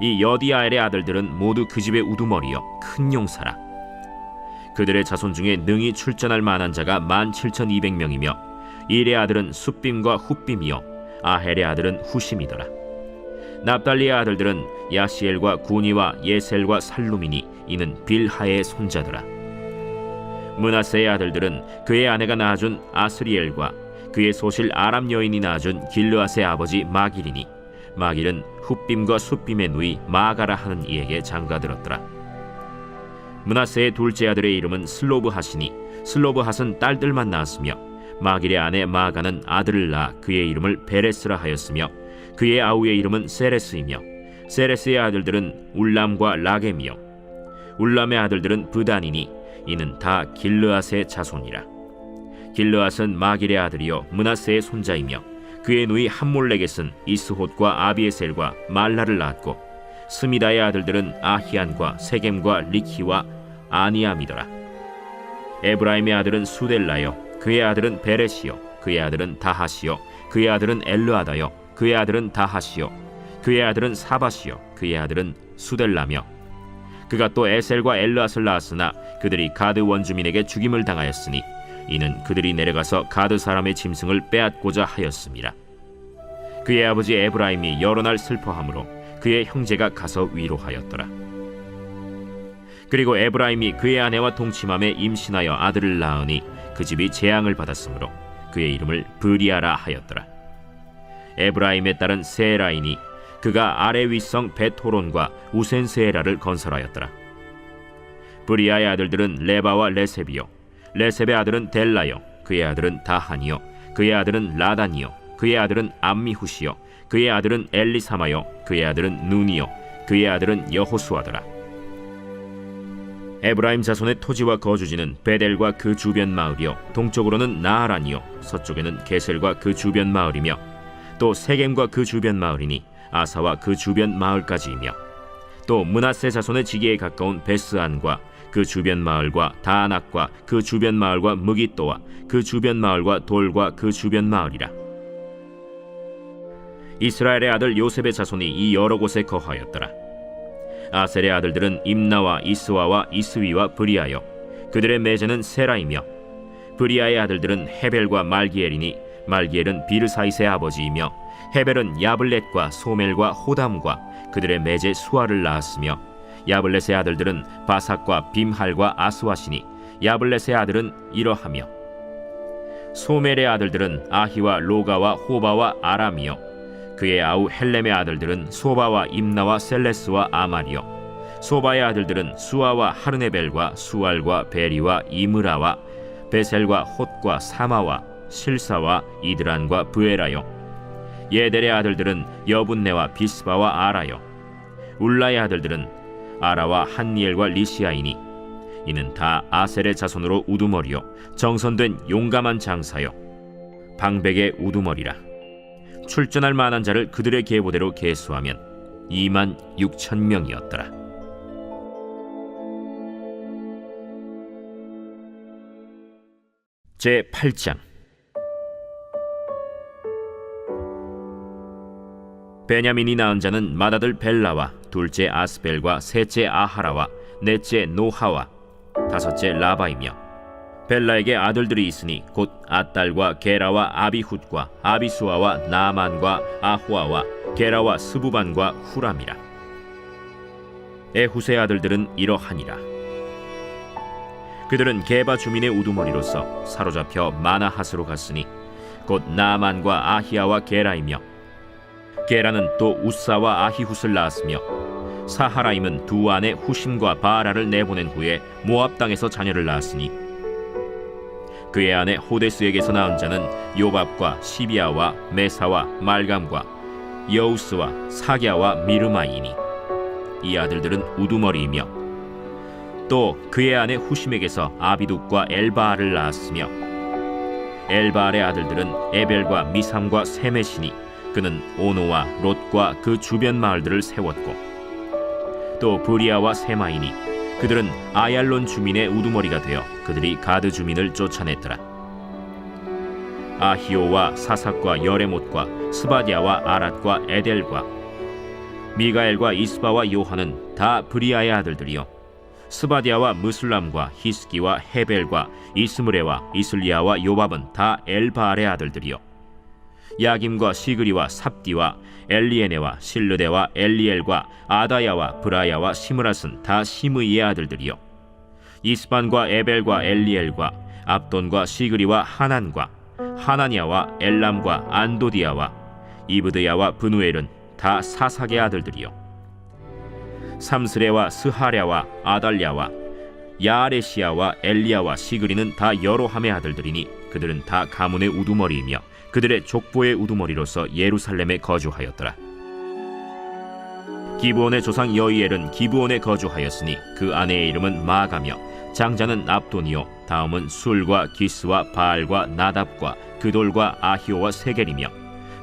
이 여디아엘의 아들들은 모두 그 집의 우두머리요 큰 용사라. 그들의 자손 중에 능히 출전할 만한 자가 17,200명이며 일의 아들은 숫빔과 훗빔이요 아헬의 아들은 후심이더라. 납달리의 아들들은 야시엘과 구니와 예셀과 살루미니 이는 빌하의 손자더라. 므낫세의 아들들은 그의 아내가 낳아준 아스리엘과 그의 소실 아람 여인이 낳아준 길르앗의 아버지 마길이니 마길은 훗빔과 숫빔의 누이 마가라 하는 이에게 장가들었더라. 므낫세의 둘째 아들의 이름은 슬로브핫이니 슬로브핫은 딸들만 낳았으며 마길의 아내 마가는 아들을 낳아 그의 이름을 베레스라 하였으며 그의 아우의 이름은 세레스이며 세레스의 아들들은 울람과 라겜이요 울람의 아들들은 브단이니 이는 다 길르앗의 자손이라. 길르앗은 마길의 아들이요 므낫세의 손자이며 그의 누이 함몰레겟은 이스톳과 아비에셀과 말라를 낳았고 스미다의 아들들은 아히안과 세겜과 리키와 아니암이더라. 에브라임의 아들은 수델라요 그의 아들은 베레시요 그의 아들은 다하시요 그의 아들은 엘르아다요 그의 아들은 다하시요 그의 아들은 사바시요 그의 아들은 수델라며 그가 또 에셀과 엘르앗을 낳았으나 그들이 가드 원주민에게 죽임을 당하였으니 이는 그들이 내려가서 가드 사람의 짐승을 빼앗고자 하였음이라. 그의 아버지 에브라임이 여러 날 슬퍼하므로 그의 형제가 가서 위로하였더라. 그리고 에브라임이 그의 아내와 동침함에 임신하여 아들을 낳으니 그 집이 재앙을 받았으므로 그의 이름을 브리아라 하였더라. 에브라임의 딸은 세라이니 그가 아래 윗성 베토론과 우센세라를 건설하였더라. 브리아의 아들들은 레바와 레셉이요 레셉의 아들은 델라요 그의 아들은 다한이요 그의 아들은 라단이요 그의 아들은 암미후시요 그의 아들은 엘리사마요 그의 아들은 눈이요 그의 아들은 여호수아더라. 에브라임 자손의 토지와 거주지는 베델과 그 주변 마을이요 동쪽으로는 나하란이요 서쪽에는 게셀과 그 주변 마을이며 또 세겜과 그 주변 마을이니 아사와 그 주변 마을까지이며 또 므낫세 자손의 지기에 가까운 베스안과 그 주변 마을과 다낙과 그 주변 마을과 무깃도와 그 주변 마을과 돌과 그 주변 마을이라. 이스라엘의 아들 요셉의 자손이 이 여러 곳에 거하였더라. 아셀의 아들들은 임나와 이스와와 이스위와 브리아여 그들의 매제는 세라이며 브리아의 아들들은 헤벨과 말기엘이니 말기엘은 비르사이스의 아버지이며 헤벨은 야블렛과 소멜과 호담과 그들의 매제 수아를 낳았으며 야블렛의 아들들은 바삭과 빔할과 아스와시니 야블렛의 아들은 이러하며 소멜의 아들들은 아히와 로가와 호바와 아람이요 그의 아우 헬렘의 아들들은 소바와 임나와 셀레스와 아말이요 소바의 아들들은 수아와 하르네벨과 수알과 베리와 이므라와 베셀과 톳과 사마와 실사와 이드란과 브에라요 예델의 아들들은 여분네와 비스바와 아라요 울라의 아들들은 아라와 한니엘과 리시아이니 이는 다 아셀의 자손으로 우두머리요 정선된 용감한 장사요 방백의 우두머리라. 출전할 만한 자를 그들의 계보대로 계수하면 26,000명이었더라. 제8장. 베냐민이 낳은 자는 맏아들 벨라와 둘째 아스벨과 셋째 아하라와 넷째 노하와 다섯째 라바이며 벨라에게 아들들이 있으니 곧 아딸과 게라와 아비훗과 아비수아와 나만과 아호아와 게라와 스부반과 후람이라. 에훗의 아들들은 이러하니라. 그들은 게바 주민의 우두머리로서 사로잡혀 마나핫으로 갔으니 곧 나만과 아히야와 게라이며 게라는 또 우사와 아히훗을 낳았으며 사하라임은 두 아내 후심과 바라를 내보낸 후에 모압 땅에서 자녀를 낳았으니 그의 아내 호데스에게서 낳은 자는 요밥과 시비아와 메사와 말감과 여우스와 사갸와 미르마이니 이 아들들은 우두머리이며 또 그의 아내 후심에게서 아비둑과 엘바알을 낳았으며 엘바알의 아들들은 에벨과 미삼과 세메시니 그는 오노와 롯과 그 주변 마을들을 세웠고 또 브리아와 세마이니 그들은 아얄론 주민의 우두머리가 되어 그들이 가드 주민을 쫓아냈더라. 아히오와 사삭과 여레못과 스바디아와 아랏과 에델과 미가엘과 이스바와 요한은 다 브리아의 아들들이요 스바디아와 무슬람과 히스기와 헤벨과 이스므레와 이슬리아와 요밥은 다 엘바알의 아들들이요 야김과 시그리와 삽디와 엘리에네와 실르데와 엘리엘과 아다야와 브라야와 시므랏은 다 시므이의 아들들이요 이스반과 에벨과 엘리엘과 압돈과 시그리와 하난과 하나니아와 엘람과 안도디아와 이브드야와 브누엘은 다 사삭의 아들들이요 삼스레와 스하랴와 아달랴와 야아레시아와 엘리야와 시그리는 다 여로함의 아들들이니 그들은 다 가문의 우두머리이며 그들의 족보의 우두머리로서 예루살렘에 거주하였더라. 기브온의 조상 여이엘은 기브온에 거주하였으니 그 아내의 이름은 마가며 장자는 압돈이요 다음은 술과 기스와 바알과 나답과 그돌과 아히오와 세겔이며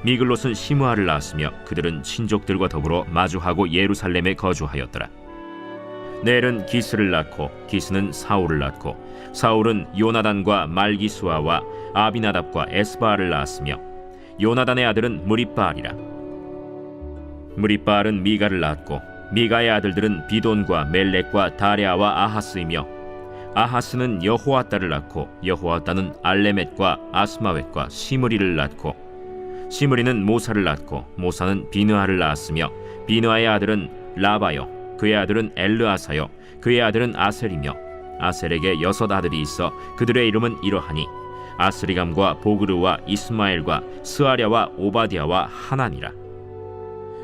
미글롯은 시므아를 낳았으며 그들은 친족들과 더불어 마주하고 예루살렘에 거주하였더라. 넬은 기스를 낳고 기스는 사울을 낳고 사울은 요나단과 말기수아와 아비나답과 에스바알을 낳았으며 요나단의 아들은 무립바알이라. 무립바알은 미가를 낳았고 미가의 아들들은 비돈과 멜렉과 다레아와 아하스이며 아하스는 여호아따를 낳고 여호아따는 알레멧과 아스마웻과 시므리를 낳고 시므리는 모사를 낳고 모사는 비느하를 낳았으며 비느하의 아들은 라바요 그의 아들은 엘르아사요 그의 아들은 아셀이며 아셀에게 6 아들이 있어 그들의 이름은 이러하니 아스리감과 보그르와 이스마엘과 스아랴와 오바디아와 하나니라.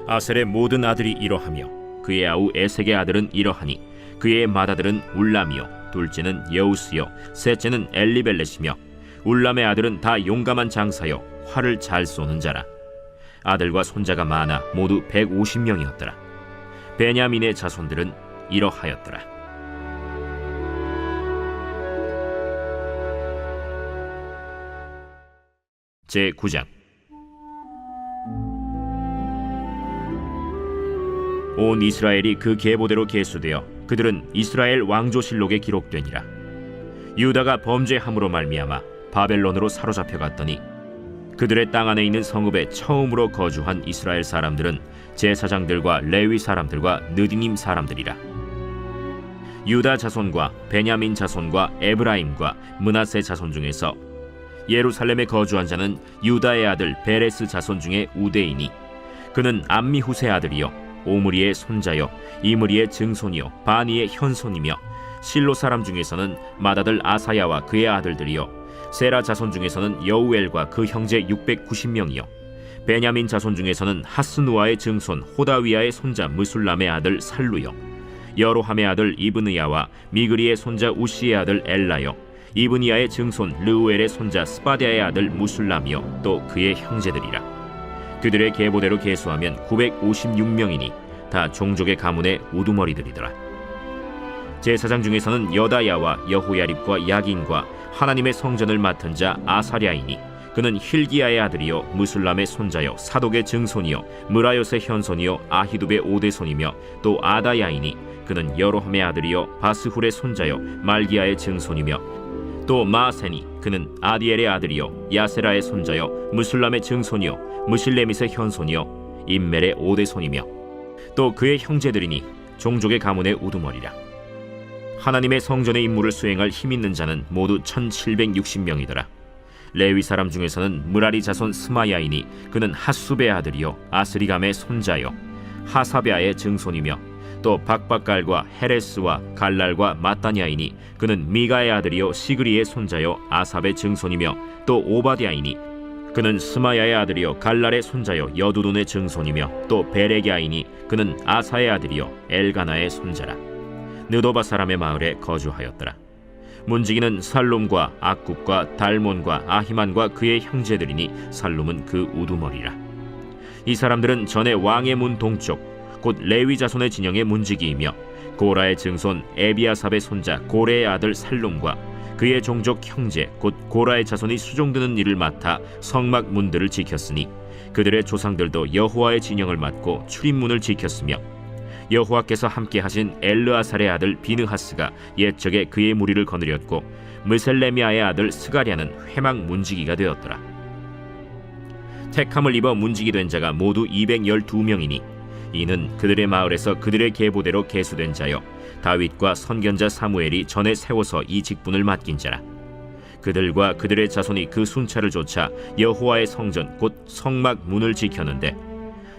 아셀의 모든 아들이 이러하며 그의 아우 에색의 아들은 이러하니 그의 맏아들은 울람이요 둘째는 여우스요 셋째는 엘리벨렛이며 울람의 아들은 다 용감한 장사요 활을 잘 쏘는 자라. 아들과 손자가 많아 모두 150명이었더라. 베냐민의 자손들은 이러하였더라. 제9장. 온 이스라엘이 그 계보대로 계수되어 그들은 이스라엘 왕조실록에 기록되니라. 유다가 범죄함으로 말미암아 바벨론으로 사로잡혀 갔더니 그들의 땅 안에 있는 성읍에 처음으로 거주한 이스라엘 사람들은 제사장들과 레위 사람들과 느디님 사람들이라. 유다 자손과 베냐민 자손과 에브라임과 므낫세 자손 중에서 예루살렘에 거주한 자는 유다의 아들 베레스 자손 중에 우대이니 그는 암미후세 아들이요 오므리의 손자요 이므리의 증손이요 바니의 현손이며 실로 사람 중에서는 맏아들 아사야와 그의 아들들이요 세라 자손 중에서는 여우엘과 그 형제 690명이요 베냐민 자손 중에서는 하스누아의 증손 호다위아의 손자 무술람의 아들 살루요 여로함의 아들 이브느야와 미그리의 손자 우시의 아들 엘라요 이브니야의 증손 르우엘의 손자 스바디아의 아들 무술람이요 또 그의 형제들이라. 그들의 계보대로 계수하면 956명이니 다 종족의 가문의 우두머리들이더라. 제사장 중에서는 여다야와 여호야립과 야긴과 하나님의 성전을 맡은 자 아사랴이니 그는 힐기야의 아들이요 무술람의 손자요 사독의 증손이요 무라요스의 현손이요 아히두베의 오대손이며 또 아다야이니 그는 여로함의 아들이요 바스훌의 손자요 말기야의 증손이며 또 마세니 그는 아디엘의 아들이요 야세라의 손자요 무술람의 증손이요 무실레밋의 현손이요 임멜의 오대손이며 또 그의 형제들이니 종족의 가문의 우두머리라. 하나님의 성전의 임무를 수행할 힘 있는 자는 모두 1760명이더라. 레위 사람 중에서는 무라리 자손 스마야이니 그는 핫수베의 아들이요 아스리감의 손자요 하사베아의 증손이며 또 박박갈과 헤레스와 갈랄과 마따냐이니 그는 미가의 아들이요 시그리의 손자요 아삽의 증손이며 또 오바디아이니 그는 스마야의 아들이요 갈랄의 손자요 여두둔의 증손이며 또 베레기아이니 그는 아사의 아들이요 엘가나의 손자라. 느도바 사람의 마을에 거주하였더라. 문지기는 살룸과 악굽과 달몬과 아히만과 그의 형제들이니 살룸은 그 우두머리라. 이 사람들은 전에 왕의 문 동쪽 곧 레위 자손의 진영의 문지기이며 고라의 증손 에비아삽의 손자 고레의 아들 살룸과 그의 종족 형제 곧 고라의 자손이 수종드는 일을 맡아 성막 문들을 지켰으니 그들의 조상들도 여호와의 진영을 맡고 출입문을 지켰으며 여호와께서 함께 하신 엘르아살의 아들 비느하스가 옛적에 그의 무리를 거느렸고 무셀레미아의 아들 스가랴는 회막 문지기가 되었더라. 택함을 입어 문지기 된 자가 모두 212명이니 이는 그들의 마을에서 그들의 계보대로 계수된 자요 다윗과 선견자 사무엘이 전에 세워서 이 직분을 맡긴 자라. 그들과 그들의 자손이 그 순찰을 좇아 여호와의 성전 곧 성막 문을 지켰는데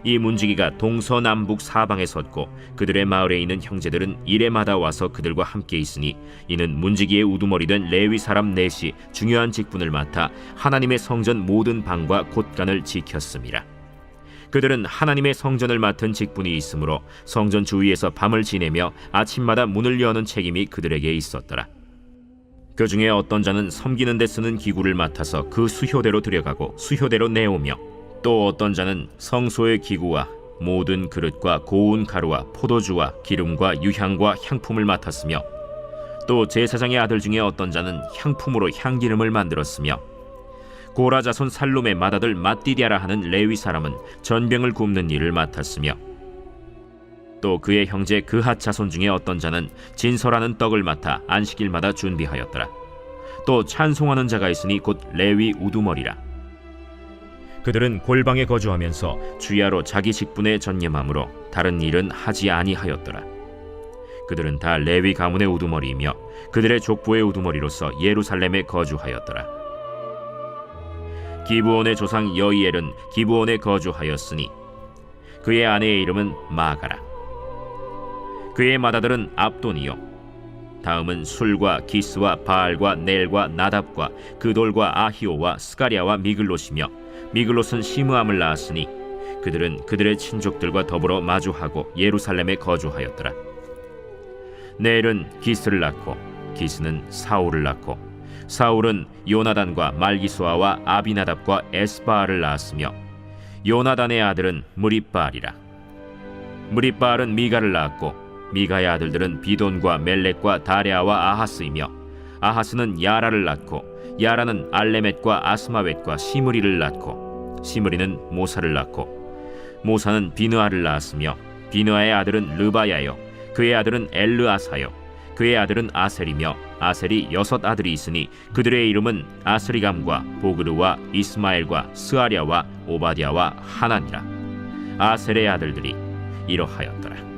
이 문지기가 동서남북 사방에 섰고 그들의 마을에 있는 형제들은 이레마다 와서 그들과 함께 있으니 이는 문지기의 우두머리 된 레위 사람 넷이 중요한 직분을 맡아 하나님의 성전 모든 방과 곳간을 지켰음이라. 그들은 하나님의 성전을 맡은 직분이 있으므로 성전 주위에서 밤을 지내며 아침마다 문을 여는 책임이 그들에게 있었더라. 그 중에 어떤 자는 섬기는 데 쓰는 기구를 맡아서 그 수효대로 들여가고 수효대로 내오며 또 어떤 자는 성소의 기구와 모든 그릇과 고운 가루와 포도주와 기름과 유향과 향품을 맡았으며 또 제사장의 아들 중에 어떤 자는 향품으로 향기름을 만들었으며 고라 자손 살룸의 맏아들 mat디디아라 하는 레위 사람은 전병을 굽는 일을 맡았으며 또 그의 형제 그핫 자손 중에 어떤 자는 진설하는 떡을 맡아 안식일마다 준비하였더라. 또 찬송하는 자가 있으니 곧 레위 우두머리라. 그들은 골방에 거주하면서 주야로 자기 직분에 전념함으로 다른 일은 하지 아니하였더라. 그들은 다 레위 가문의 우두머리이며 그들의 족보의 우두머리로서 예루살렘에 거주하였더라. 기브온의 조상 여이엘은 기브온에 거주하였으니 그의 아내의 이름은 마가라. 그의 맏아들은 압돈이요 다음은 술과 기스와 바알과 넬과 나답과 그돌과 아히오와 스가랴와 미글롯이며 미글롯은 시므암을 낳았으니 그들은 그들의 친족들과 더불어 마주하고 예루살렘에 거주하였더라. 넬은 기스를 낳고 기스는 사울을 낳고 사울은 요나단과 말기수아와 아비나답과 에스바알을 낳았으며 요나단의 아들은 무립바알이라. 무립바알은 미가를 낳았고 미가의 아들들은 비돈과 멜렉과 다레아와 아하스이며 아하스는 야라를 낳고 야라는 알레멧과 아스마웻과 시므리를 낳고 시므리는 모사를 낳고 모사는 비느아를 낳았으며 비느아의 아들은 르바야요 그의 아들은 엘르아사요 그의 아들은 아셀이며 아셀이 6 아들이 있으니 그들의 이름은 아스리감과 보그르와 이스마엘과 스아랴와 오바댜와 하나니라. 아셀의 아들들이 이러하였더라.